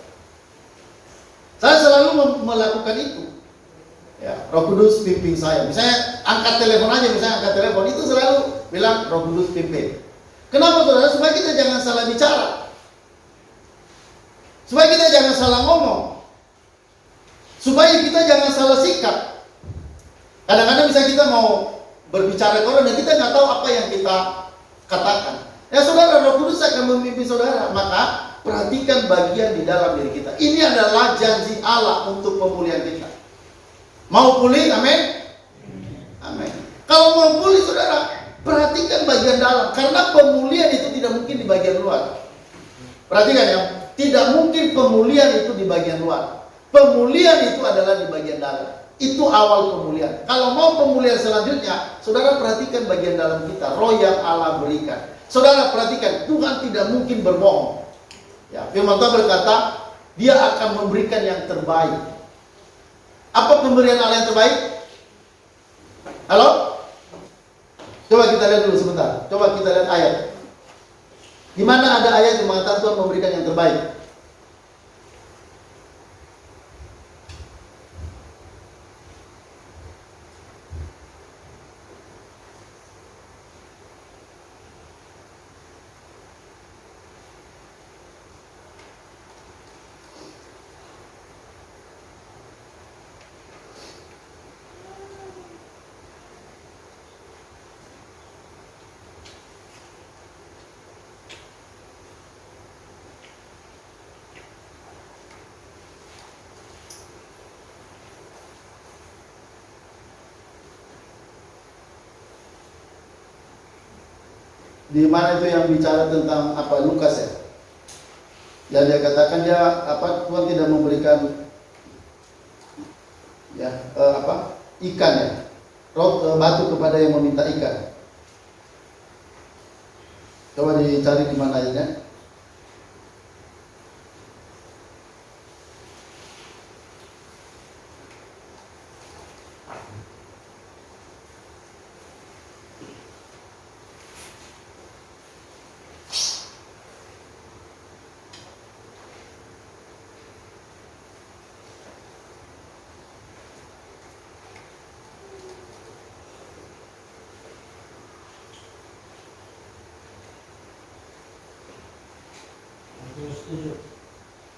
Saya selalu melakukan itu. Ya, Roh Kudus pimpin saya. Misalnya angkat telepon itu selalu bilang Roh Kudus pimpin. Kenapa saudara? Supaya kita jangan salah bicara, supaya kita jangan salah ngomong, supaya kita jangan salah sikap. Kadang-kadang misalnya kita mau berbicara ke orang dan kita nggak tahu apa yang kita katakan. Ya saudara, Roh Kudus akan memimpin saudara. Maka perhatikan bagian di dalam diri kita. Ini adalah janji Allah untuk pemulihan kita. Mau pulih, amin? Amin. Kalau mau pulih saudara, perhatikan bagian dalam. Karena pemulihan itu tidak mungkin di bagian luar. Perhatikan ya, tidak mungkin pemulihan itu di bagian luar. Pemulihan itu adalah di bagian dalam. Itu awal pemulihan. Kalau mau pemulihan selanjutnya, saudara perhatikan bagian dalam kita, roh yang Allah berikan. Saudara perhatikan, Tuhan tidak mungkin berbohong. Ya, firman Tuhan berkata, Dia akan memberikan yang terbaik. Apa pemberian Allah yang terbaik? Halo? Coba kita lihat dulu sebentar. Coba kita lihat ayat. Di mana ada ayat yang mengatakan Tuhan memberikan yang terbaik? Di mana itu yang bicara tentang apa, Lukas ya? Yang dia katakan Tuhan tidak memberikan ikan ya, batu kepada yang meminta ikan. Coba dicari di mana ayatnya.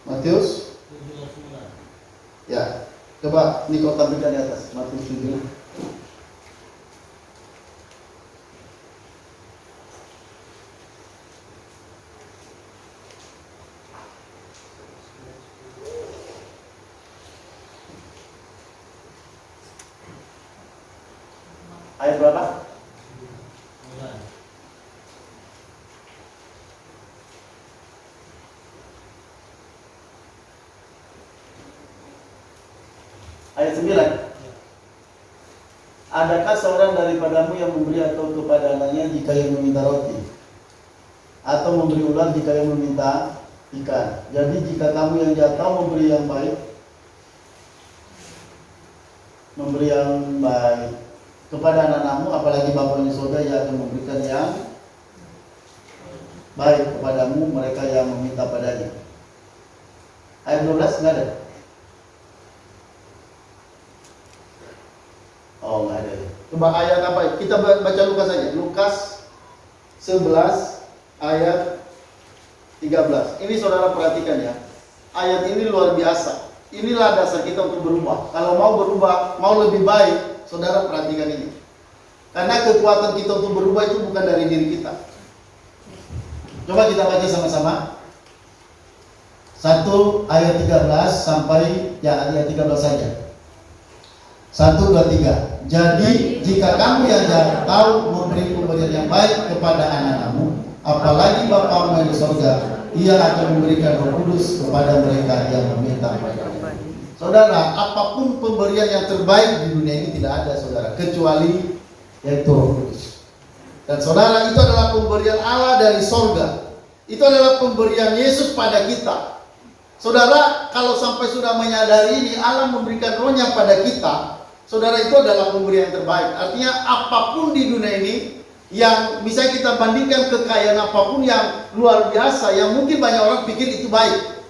Matius? Ya, coba ini kau tampilkan di atas. Matius 7. Ayat berapa? Ayat
Ayat 9. Adakah seorang daripadamu yang memberi atau kepada anaknya jika yang meminta roti, atau memberi ular jika yang meminta ikan? Jadi jika kamu yang jahat tahu memberi yang baik kepada anak-anakmu, apalagi Bapa di surga yang akan memberikan yang baik kepadamu mereka yang meminta padanya. Ayat 12 nggak ada? Oh, nggak ada. Coba ayat apa? Kita baca Lukas saja. Lukas 11 ayat 13. Ini saudara perhatikan ya. Ayat ini luar biasa. Inilah dasar kita untuk berubah. Kalau mau berubah, mau lebih baik, saudara perhatikan ini. Karena kekuatan kita untuk berubah itu bukan dari diri kita. Coba kita baca sama-sama. 1 ayat 13 sampai ayat 13 saja. 1, 2, 3. Jadi jika kamu yang jahat tahu memberi pemberian yang baik kepada anak-anakmu, apalagi Bapamu yang di surga, Ia akan memberikan Roh Kudus kepada mereka yang meminta padanya. Saudara, apapun pemberian yang terbaik di dunia ini tidak ada, saudara, kecuali yaitu Roh Kudus. Dan saudara, itu adalah pemberian Allah dari surga. Itu adalah pemberian Yesus pada kita. Saudara, kalau sampai sudah menyadari ini, Allah memberikan Roh-Nya pada kita. Saudara, itu adalah pemberian yang terbaik. Artinya apapun di dunia ini yang bisa kita bandingkan kekayaan apapun yang luar biasa, yang mungkin banyak orang pikir itu baik,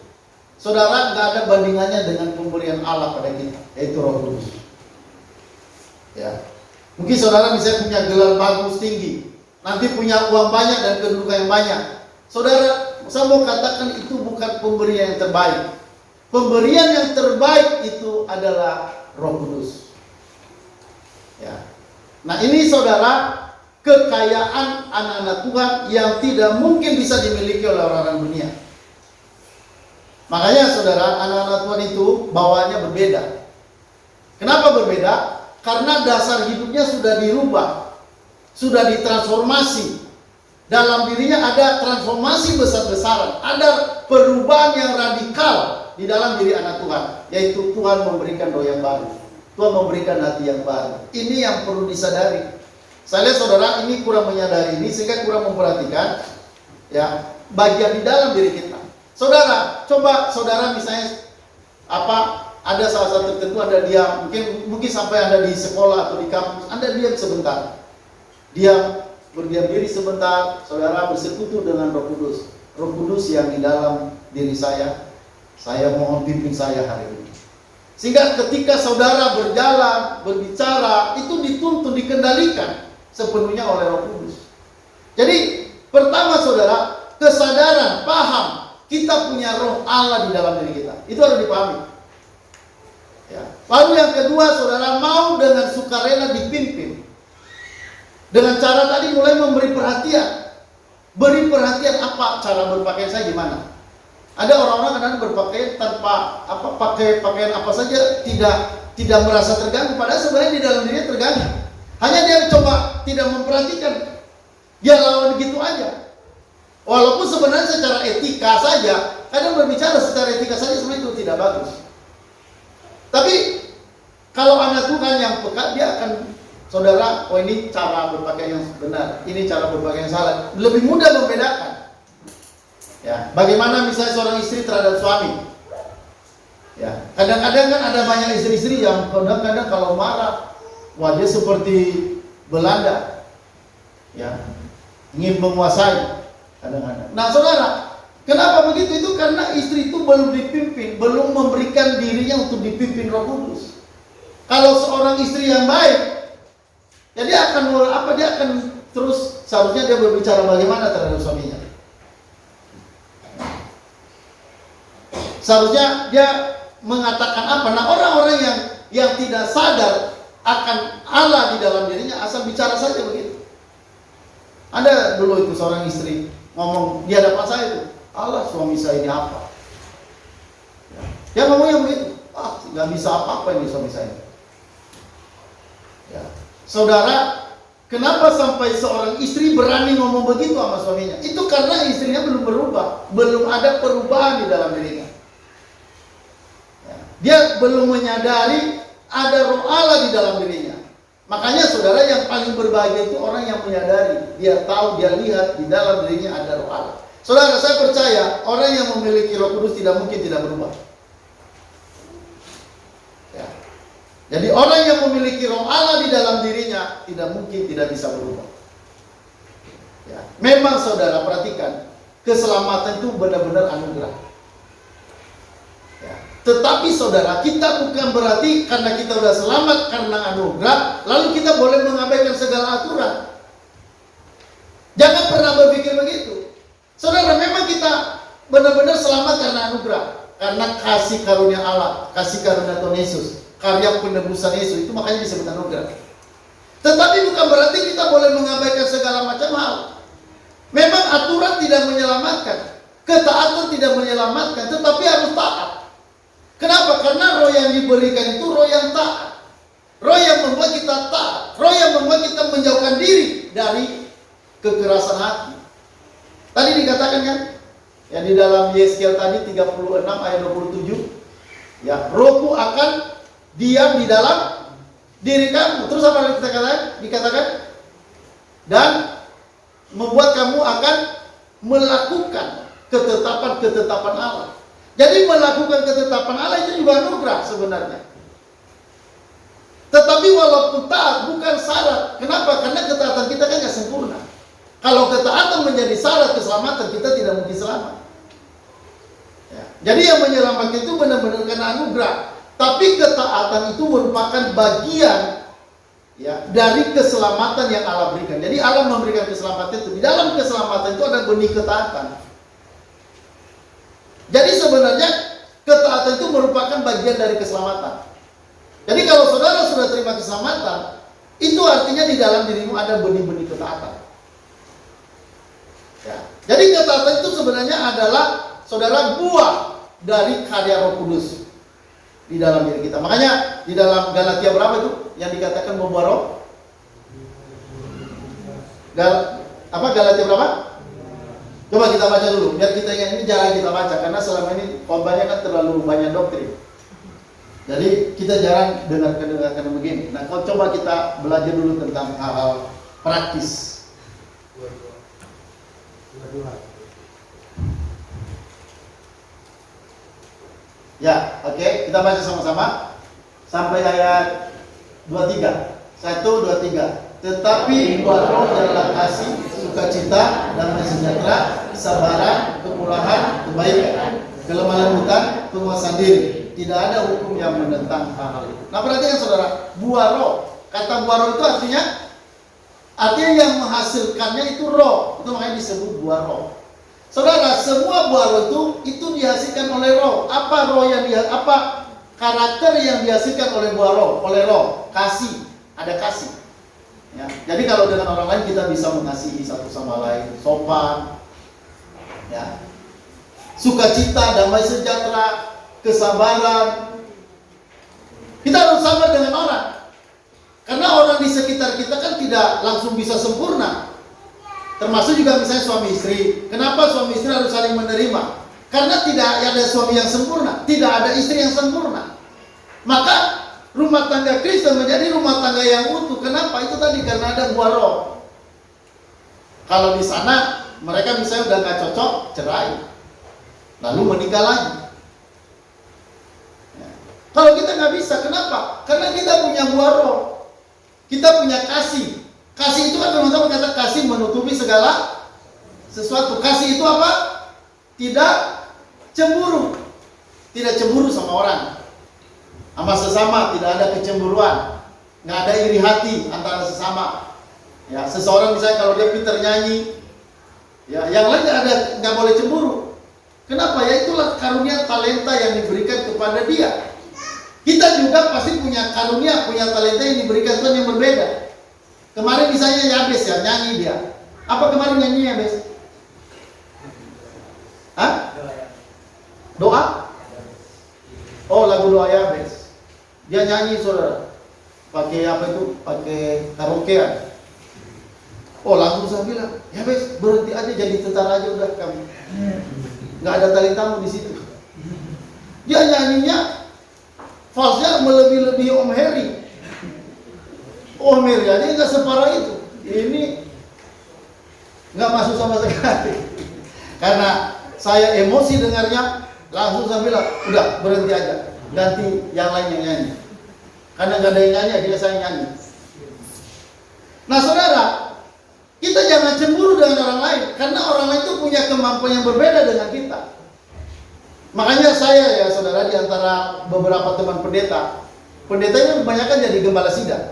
saudara, nggak ada bandingannya dengan pemberian Allah pada kita, yaitu Roh Kudus. Ya, mungkin saudara bisa punya gelar bagus tinggi, nanti punya uang banyak dan kedudukan yang banyak. Saudara, saya mau katakan itu bukan pemberian yang terbaik. Pemberian yang terbaik itu adalah Roh Kudus. Ya. Nah, ini saudara, kekayaan anak-anak Tuhan yang tidak mungkin bisa dimiliki oleh orang-orang dunia. Makanya saudara, anak-anak Tuhan itu bawaannya berbeda. Kenapa berbeda? Karena dasar hidupnya sudah dirubah, sudah ditransformasi. Dalam dirinya ada transformasi besar-besaran, ada perubahan yang radikal di dalam diri anak Tuhan, yaitu Tuhan memberikan roh yang baru. Tuhan memberikan hati yang baru. Ini yang perlu disadari. Saya lihat saudara ini kurang menyadari ini, sehingga kurang memperhatikan ya bagian di dalam diri kita. Saudara, coba saudara misalnya ada salah satu tertentu, Anda diam, mungkin sampai Anda di sekolah atau di kampus, Anda diam sebentar. Diam, berdiam diri sebentar, saudara bersekutu dengan Roh Kudus. Roh Kudus yang di dalam diri saya mohon pimpin saya hari ini. Sehingga ketika saudara berjalan, berbicara, itu dituntun, dikendalikan sepenuhnya oleh Roh Kudus. Jadi, pertama saudara, kesadaran, paham, kita punya roh Allah di dalam diri kita. Itu harus dipahami. Ya. Lalu yang kedua, saudara, mau dengan sukarela dipimpin. Dengan cara tadi mulai memberi perhatian. Beri perhatian apa cara berpakaian saya gimana. Ada orang-orang kadang berpakaian tanpa pakai pakaian apa saja tidak merasa terganggu, padahal sebenarnya di dalam dirinya terganggu. Hanya dia coba tidak memperhatikan, dia lawan gitu aja. Walaupun sebenarnya secara etika saja, kadang berbicara secara etika saja sebenarnya itu tidak bagus. Tapi kalau anak Tuhan yang peka, dia akan, saudara, oh ini cara berpakaian yang benar, ini cara berpakaian yang salah, lebih mudah membedakan. Ya, bagaimana misalnya seorang istri terhadap suami? Ya, kadang-kadang kan ada banyak istri-istri yang kadang-kadang kalau marah, wajah seperti Belanda, ya, ingin menguasai kadang-kadang. Nah, saudara, kenapa begitu? Itu karena istri itu belum dipimpin, belum memberikan dirinya untuk dipimpin Roh Kudus. Kalau seorang istri yang baik, ya dia akan terus seharusnya dia berbicara bagaimana terhadap suaminya. Seharusnya dia mengatakan apa? Nah, orang-orang yang tidak sadar akan Allah di dalam dirinya asal bicara saja begitu. Ada dulu itu seorang istri ngomong di hadapan saya itu, Allah suami saya ini apa? Dia ngomongnya begitu, nggak bisa apa-apa ini suami saya. Ya. Saudara, kenapa sampai seorang istri berani ngomong begitu sama suaminya? Itu karena istrinya belum berubah, belum ada perubahan di dalam dirinya. Dia belum menyadari ada roh Allah di dalam dirinya. Makanya saudara, yang paling berbahagia itu orang yang menyadari, dia tahu, dia lihat di dalam dirinya ada roh Allah. Saudara, saya percaya orang yang memiliki Roh Kudus tidak mungkin tidak berubah. Ya. Jadi orang yang memiliki roh Allah di dalam dirinya tidak mungkin tidak bisa berubah. Ya. Memang saudara perhatikan, keselamatan itu benar-benar anugerah. Ya. Tetapi saudara, kita bukan berarti karena kita sudah selamat karena anugerah, lalu kita boleh mengabaikan segala aturan. Jangan pernah berpikir begitu. Saudara, memang kita benar-benar selamat karena anugerah, karena kasih karunia Allah, kasih karunia Tuhan Yesus, karya penebusan Yesus, itu makanya disebut anugerah. Tetapi bukan berarti kita boleh mengabaikan segala macam hal. Memang aturan tidak menyelamatkan, ketaatan tidak menyelamatkan, tetapi harus taat. Kenapa? Karena roh yang diberikan itu roh yang taat, roh yang membuat kita taat, roh yang membuat kita menjauhkan diri dari kekerasan hati. Tadi dikatakan kan, ya di dalam Yeskiel tadi 36 ayat 27, ya, rohku akan diam di dalam diri kamu. Terus apa yang dikatakan? Dan membuat kamu akan melakukan ketetapan-ketetapan Allah. Jadi melakukan ketetapan Allah itu juga anugerah sebenarnya. Tetapi walaupun taat bukan syarat. Kenapa? Karena ketaatan kita kan gak sempurna. Kalau ketaatan menjadi syarat keselamatan, kita tidak mungkin selamat. Ya. Jadi yang menyelamatkan itu benar-benar karena anugerah. Tapi ketaatan itu merupakan bagian, ya, dari keselamatan yang Allah berikan. Jadi Allah memberikan keselamatan itu. Di dalam keselamatan itu ada benih ketaatan. Jadi sebenarnya ketaatan itu merupakan bagian dari keselamatan. Jadi kalau saudara sudah terima keselamatan, itu artinya di dalam dirimu ada benih-benih ketaatan. Ya. Jadi ketaatan itu sebenarnya adalah saudara buah dari karya Roh Kudus di dalam diri kita. Makanya di dalam Galatia berapa itu yang dikatakan membuah roh? Galatia berapa? Coba kita baca dulu, biar kita ingat. Ini jarang kita baca karena selama ini khotbahnya kan terlalu banyak doktrin. Jadi kita jarang dengarkan begini. Nah, kalau coba kita belajar dulu tentang hal-hal praktis. Ya, oke, kita baca sama-sama sampai ayat 23. 1, 2, 3. Tetapi buah roh adalah kasih, sukacita, damai sejahtera, kesabaran, kemurahan, kebaikan, kelemah lembutan, penguasaan diri. Tidak ada hukum yang menentang hal-hal itu. Nah, perhatikan saudara, buah roh. Kata buah roh itu artinya yang menghasilkannya itu roh. Itu makanya disebut buah roh. Saudara, semua buah roh itu dihasilkan oleh roh. Apa karakter yang dihasilkan oleh buah roh? Oleh roh, kasih. Ada kasih. Ya. Jadi kalau dengan orang lain kita bisa mengasihi satu sama lain, sopan, ya, sukacita, damai sejahtera, kesabaran. Kita harus sama dengan orang. Karena orang di sekitar kita kan tidak langsung bisa sempurna. Termasuk juga misalnya suami istri. Kenapa suami istri harus saling menerima? Karena tidak ada suami yang sempurna, tidak ada istri yang sempurna. Maka rumah tangga Kristen menjadi rumah tangga yang utuh. Kenapa? Itu tadi karena ada buah roh. Kalau di sana mereka misalnya udah gak cocok, cerai, lalu menikah lagi. Ya. Kalau kita nggak bisa, kenapa? Karena kita punya buah roh, kita punya kasih. Kasih itu kan teman-teman kata kasih menutupi segala sesuatu. Kasih itu apa? Tidak cemburu, tidak cemburu sama orang. Sama sesama tidak ada kecemburuan, nggak ada iri hati antara sesama. Ya, seseorang misalnya kalau dia pintar nyanyi, ya yang lain nggak boleh cemburu. Kenapa? Ya itulah karunia talenta yang diberikan kepada dia. Kita juga pasti punya karunia, punya talenta yang diberikan Tuhan yang berbeda. Kemarin misalnya Yabes ya nyanyi dia. Apa kemarin nyanyi Yabes? Hah? Doa? Oh, lagu doa Yabes. Dia nyanyi saudara, pakai apa itu? Pakai karaokean. Oh, langsung saya bilang, ya Bes, berhenti aja jadi tentara aja udah kamu. Nggak ada talentamu di situ. Dia nyanyinya falsnya melebihi Om Heri. Om Heri aja nggak separah itu. Ini nggak masuk sama sekali. Karena saya emosi dengarnya, langsung saya bilang, udah berhenti aja, ganti yang lain yang nyanyi. Karena nggak ada yang nyanyi, dia saya nyanyi. Nah saudara, kita jangan cemburu dengan orang lain, karena orang lain itu punya kemampuan yang berbeda dengan kita. Makanya saya ya saudara, di antara beberapa teman pendetanya kebanyakan jadi gembala sidang.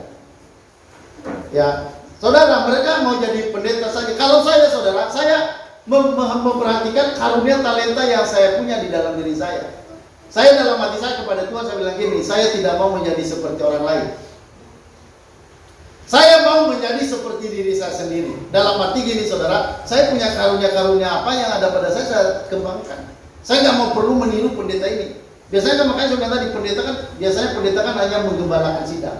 Ya, saudara, mereka mau jadi pendeta saja. Kalau saya saudara, saya memperhatikan karunia talenta yang saya punya di dalam diri saya. Saya dalam hati saya kepada Tuhan, saya bilang gini, saya tidak mau menjadi seperti orang lain. Saya mau menjadi seperti diri saya sendiri. Dalam arti gini saudara, saya punya karunia-karunia apa yang ada pada saya kembangkan. Saya nggak mau perlu meniru pendeta ini. Biasanya kan, makanya saya bilang tadi, biasanya pendeta kan hanya menggembalakan sidang.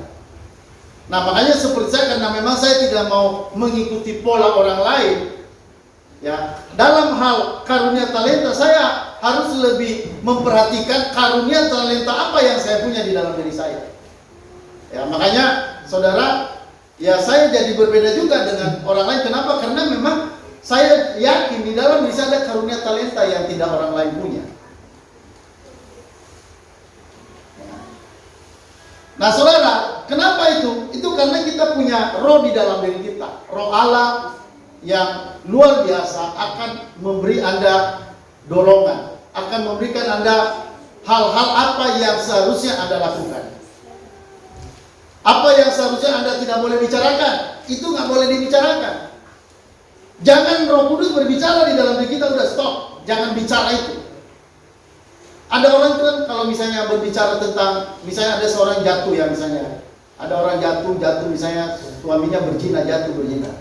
Nah makanya seperti saya, karena memang saya tidak mau mengikuti pola orang lain. Ya, dalam hal karunia talenta saya harus lebih memperhatikan karunia talenta apa yang saya punya di dalam diri saya. Ya, makanya saudara, ya saya jadi berbeda juga dengan orang lain. Kenapa? Karena memang saya yakin di dalam diri saya ada karunia talenta yang tidak orang lain punya. Nah saudara, kenapa itu? Itu karena kita punya roh di dalam diri kita. Roh Allah yang luar biasa akan memberi Anda dorongan, akan memberikan Anda hal-hal apa yang seharusnya Anda lakukan. Apa yang seharusnya Anda tidak boleh bicarakan, itu nggak boleh dibicarakan. Jangan Roh Kudus berbicara di dalam diri kita, udah stop, jangan bicara itu. Ada orang itu kan kalau misalnya berbicara tentang, misalnya ada seorang jatuh ya misalnya, ada orang jatuh misalnya suaminya berzina, jatuh berzina.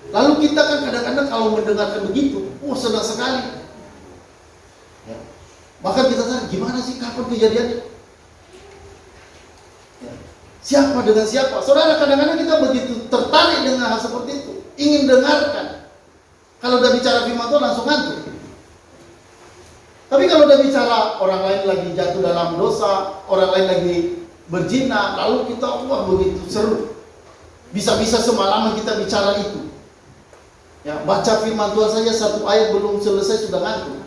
Lalu kita kan kadang-kadang kalau mendengarkan begitu, senang sekali. Ya. Bahkan kita tanya, gimana sih, kapan kejadiannya? Ya. Siapa dengan siapa? Saudara, kadang-kadang kita begitu tertarik dengan hal seperti itu, ingin dengarkan. Kalau udah bicara firman Tuhan langsung ngantuk. Tapi kalau udah bicara orang lain lagi jatuh dalam dosa, orang lain lagi berzina, lalu kita begitu seru. Bisa-bisa semalaman kita bicara itu. Ya, baca firman Tuhan saja satu ayat belum selesai sudah ngantuk.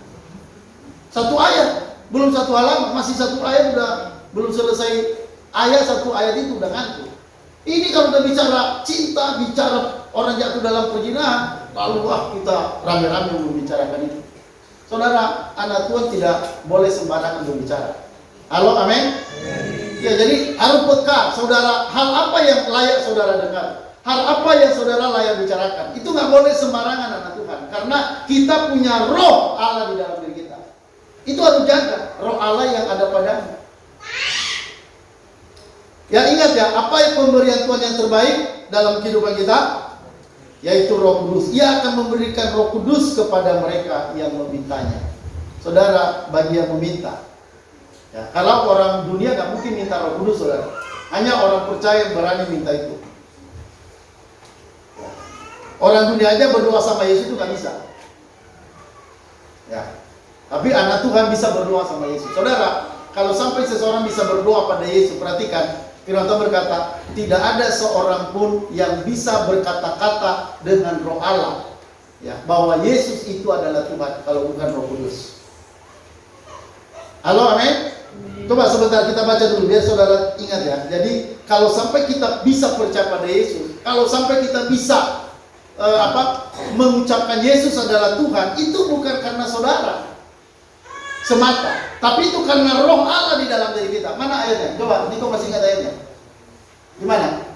Satu ayat, belum satu halaman, masih satu ayat udah belum selesai ayat, satu ayat itu udah ngantuk. Ini kalau udah bicara cinta, bicara orang jatuh dalam perzinahan, lalu kita rame-rame membicarakan itu. Saudara, anak Tuhan tidak boleh sembarangan berbicara. Halo, amin? Ya, jadi harus peka, saudara, hal apa yang layak saudara dengar, hal apa yang saudara layak bicarakan. Itu nggak boleh sembarangan anak Tuhan, karena kita punya roh Allah di dalam diri kita. Itu harus jaga roh Allah yang ada padamu. Ya ingat ya, apa yang pemberian Tuhan yang terbaik dalam kehidupan kita? Yaitu Roh Kudus. Ia akan memberikan Roh Kudus kepada mereka yang memintanya. Saudara, bagi yang meminta. Ya, kalau orang dunia nggak mungkin minta Roh Kudus, saudara. Hanya orang percaya yang berani minta itu. Ya. Orang dunia aja berdoa sama Yesus itu nggak bisa. Ya. Tapi anak Tuhan bisa berdoa sama Yesus. Saudara, kalau sampai seseorang bisa berdoa pada Yesus, perhatikan. Firman Tuhan berkata, tidak ada seorang pun yang bisa berkata-kata dengan roh Allah, ya, bahwa Yesus itu adalah Tuhan, kalau bukan Roh Kudus. Halo, amin? Coba sebentar kita baca dulu, biar saudara ingat ya. Jadi, kalau sampai kita bisa percaya pada Yesus, kalau sampai kita bisa mengucapkan Yesus adalah Tuhan, itu bukan karena saudara semata, tapi itu karena roh Allah di dalam diri kita. Mana ayatnya? Coba, Niko masih ingat ayatnya? Gimana?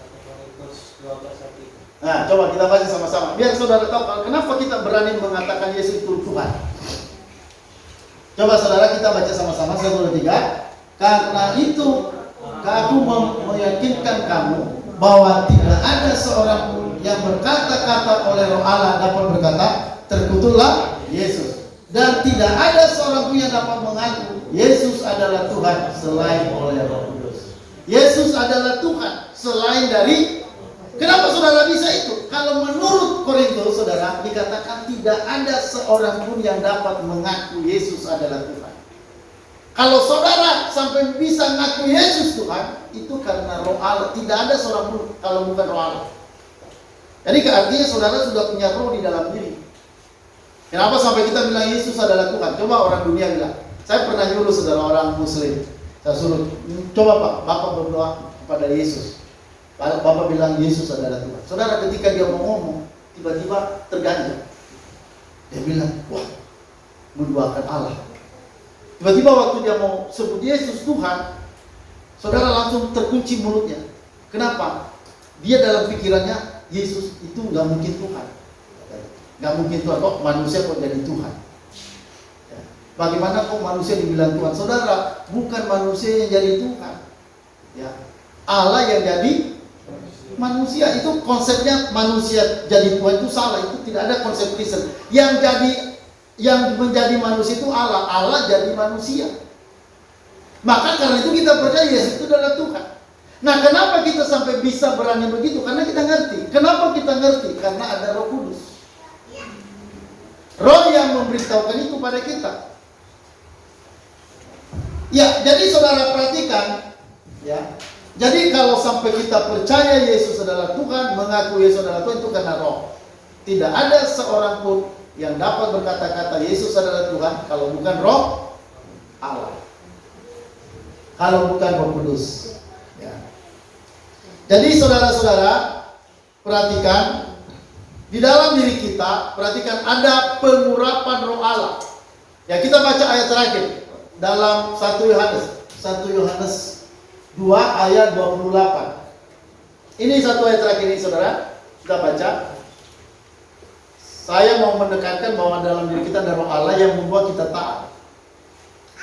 1 Korintus 12:1.
Nah, coba kita baca sama-sama. Biar saudara tahu kenapa kita berani mengatakan Yesus itu Tuhan. Coba saudara kita baca sama-sama 1, 2, 3. Karena itu aku meyakinkan kamu bahwa tidak ada seorang pun yang berkata-kata oleh roh Allah dapat berkata, terkutuklah Yesus. Dan tidak ada seorang pun yang dapat mengaku Yesus adalah Tuhan selain oleh Roh Kudus. Yesus adalah Tuhan selain dari. Kenapa saudara bisa itu? Kalau menurut Korintus saudara dikatakan tidak ada seorang pun yang dapat mengaku Yesus adalah Tuhan. Kalau saudara sampai bisa ngaku Yesus Tuhan, itu karena roh Allah. Tidak ada seorang pun kalau bukan roh Allah. Jadi artinya saudara sudah punya roh di dalam diri. Kenapa sampai kita bilang Yesus adalah Tuhan? Coba orang dunia bilang. Saya pernah nyuruh saudara orang Muslim. Saya suruh, coba Pak, Bapak berdoa kepada Yesus. Bapak bilang Yesus adalah Tuhan. Saudara ketika dia mau ngomong, tiba-tiba terganjal. Dia bilang, wah, menduakan Allah. Tiba-tiba waktu dia mau sebut Yesus Tuhan, saudara langsung terkunci mulutnya. Kenapa? Dia dalam pikirannya, Yesus itu nggak mungkin Tuhan. Nggak mungkin Tuhan, kok manusia kok jadi Tuhan. Ya. Bagaimana kok manusia dibilang Tuhan? Saudara, bukan manusia yang jadi Tuhan. Ya. Allah yang jadi manusia. Itu konsepnya manusia jadi Tuhan itu salah. Itu tidak ada konsep Kristen. Yang menjadi manusia itu Allah. Allah jadi manusia. Maka karena itu kita percaya Yesus itu adalah Tuhan. Nah, kenapa kita sampai bisa berani begitu? Karena kita ngerti. Kenapa kita ngerti? Karena ada Roh Kudus. Roh yang memberitahukan itu pada kita. Ya, jadi saudara perhatikan, ya. Jadi kalau sampai kita percaya Yesus adalah Tuhan, mengaku Yesus adalah Tuhan, itu karena Roh. Tidak ada seorang pun yang dapat berkata-kata Yesus adalah Tuhan kalau bukan Roh Allah. Kalau bukan Roh Kudus. Ya. Jadi saudara-saudara, perhatikan di dalam diri kita, perhatikan ada pengurapan Roh Allah. Ya, kita baca ayat terakhir dalam 1 Yohanes 2 ayat 28. Ini satu ayat terakhir ini saudara, kita baca. Saya mau menekankan bahwa dalam diri kita ada Roh Allah yang membuat kita taat.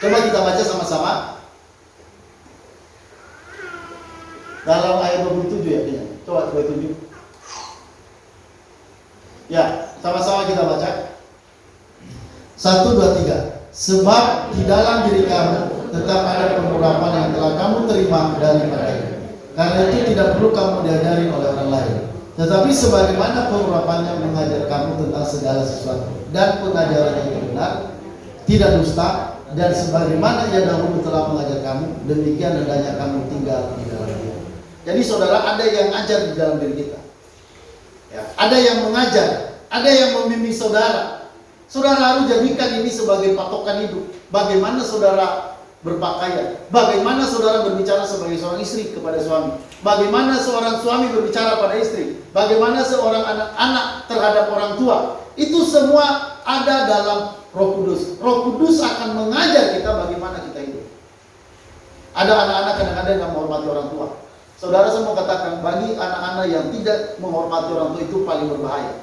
Coba kita baca sama-sama. Dalam ayat 27 ya, coba 27. Ya, sama-sama kita baca. 1, 2, 3. Sebab di dalam diri kamu tetap ada pengurapan yang telah kamu terima daripada. Karena itu tidak perlu kamu diajari oleh orang lain. Tetapi sebagaimana pengurapannya mengajar kamu tentang segala sesuatu dan pengajarannya itu benar, tidak dusta, dan sebagaimana ia dahulu telah mengajar kamu, demikian hendaknya kamu tinggal di dalam dia. Jadi saudara, ada yang ajar di dalam diri kita. Ya, ada yang mengajar, ada yang membimbing saudara. Saudara harus jadikan ini sebagai patokan hidup. Bagaimana saudara berpakaian, bagaimana saudara berbicara sebagai seorang istri kepada suami, bagaimana seorang suami berbicara pada istri, bagaimana seorang anak-anak terhadap orang tua. Itu semua ada dalam Roh Kudus. Roh Kudus akan mengajar kita bagaimana kita hidup. Ada anak-anak kadang-kadang yang menghormati orang tua. Saudara, saya mau katakan, bagi anak-anak yang tidak menghormati orang tua itu paling berbahaya.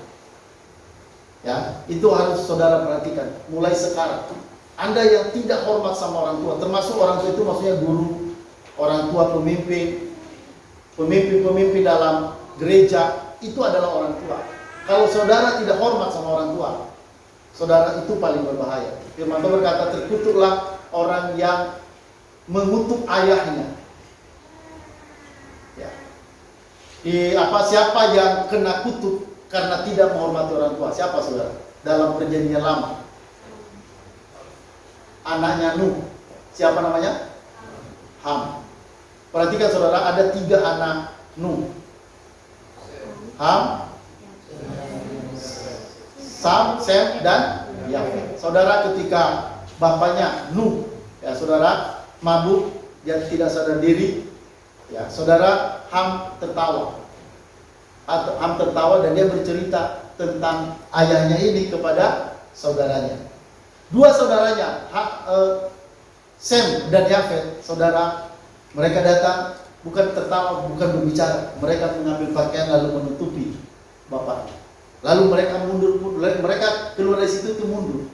Ya, itu harus saudara perhatikan mulai sekarang. Anda yang tidak hormat sama orang tua, termasuk orang tua itu maksudnya guru, orang tua, pemimpin dalam gereja, itu adalah orang tua. Kalau saudara tidak hormat sama orang tua, saudara itu paling berbahaya. Firman Tuhan berkata, terkutuklah orang yang mengutuk ayahnya. Ya. Siapa yang kena kutuk karena tidak menghormati orang tua? Siapa saudara? Dalam perjanjian lama, anaknya Nuh. Siapa namanya? Ham. Perhatikan saudara, ada 3 anak Nuh. Ham, Sam, Sem, dan Yafet. Saudara, ketika bapaknya Nuh, ya saudara, mabuk, dia tidak sadar diri, ya saudara, Ham tertawa. Ham tertawa dan dia bercerita tentang ayahnya ini kepada saudaranya. 2 saudaranya, Sem dan Yafet, saudara, mereka datang, bukan tertawa, bukan berbicara. Mereka mengambil pakaian lalu menutupi bapaknya. Lalu mereka mundur, mereka keluar dari situ itu mundur.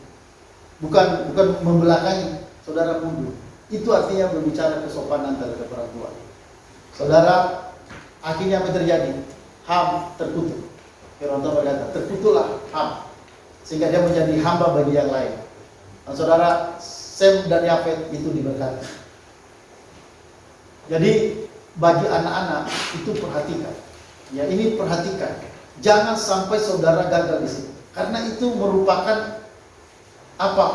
Bukan membelakangi, saudara, mundur. Itu artinya berbicara kesopanan terhadap orang tua. Saudara, akhirnya apa terjadi? Ham terkutuk. Firman Tuhan berkata, terkutuklah Ham, sehingga dia menjadi hamba bagi yang lain. Dan saudara, Sem dan Yafet itu diberkati. Jadi bagi anak-anak itu perhatikan. Ya, ini perhatikan. Jangan sampai saudara gagal di situ. Karena itu merupakan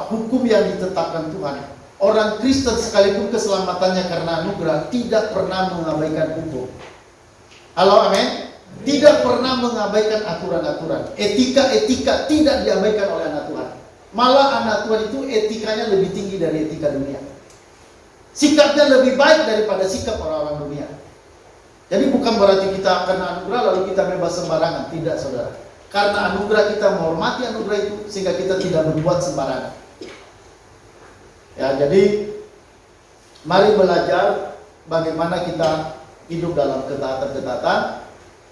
hukum yang ditetapkan Tuhan. orang Kristen sekalipun keselamatannya karena anugerah tidak pernah mengabaikan hukum. Halo, amin. Tidak pernah mengabaikan aturan-aturan. Etika-etika tidak diabaikan oleh anak Tuhan. Malah anak Tuhan itu etikanya lebih tinggi dari etika dunia. Sikapnya lebih baik daripada sikap orang-orang dunia. Jadi bukan berarti kita kena anugerah lalu kita bebas sembarangan. Tidak, saudara. Karena anugerah kita menghormati anugerah itu sehingga kita tidak berbuat sembarangan. Ya, jadi mari belajar bagaimana kita hidup dalam ketaatan-ketaatan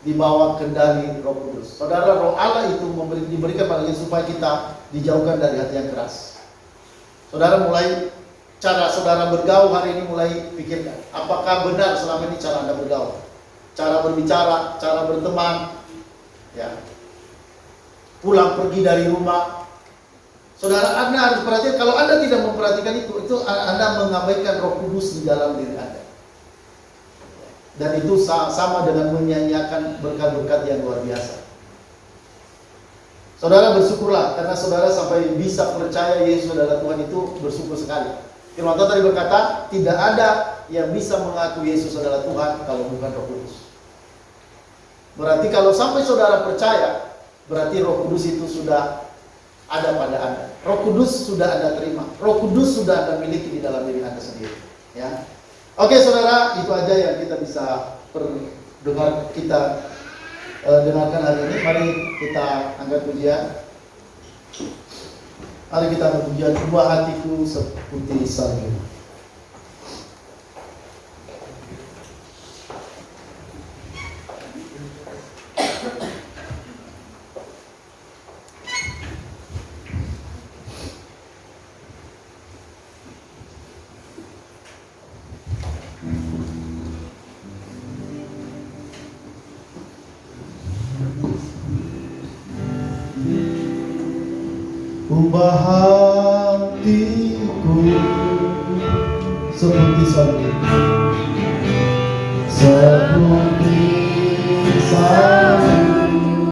di bawah kendali Roh Kudus. Saudara, Roh Allah itu diberikan pada kita supaya kita dijauhkan dari hati yang keras. Saudara, mulai cara saudara bergaul hari ini mulai pikirkan, apakah benar selama ini cara Anda bergaul? Cara berbicara, cara berteman, ya. Pulang pergi dari rumah. Saudara, Anda harus perhatikan, kalau Anda tidak memperhatikan itu Anda mengabaikan Roh Kudus di dalam diri Anda. Dan itu sama dengan menyanyiakan berkat-berkat yang luar biasa. Saudara, bersyukurlah karena saudara sampai bisa percaya Yesus adalah Tuhan, itu bersyukur sekali. Firman Tuhan tadi berkata, tidak ada yang bisa mengaku Yesus adalah Tuhan kalau bukan Roh Kudus. Berarti kalau sampai saudara percaya, berarti Roh Kudus itu sudah ada pada Anda. Roh Kudus sudah Anda terima. Roh Kudus sudah Anda miliki di dalam diri Anda sendiri. Ya. Oke, saudara, itu aja yang kita bisa dengarkan hari ini. Mari kita angkat pujian. Mari kita angkat pujian. Dua hatiku seperti salju. Ubah hatiku seperti salju, seperti salju.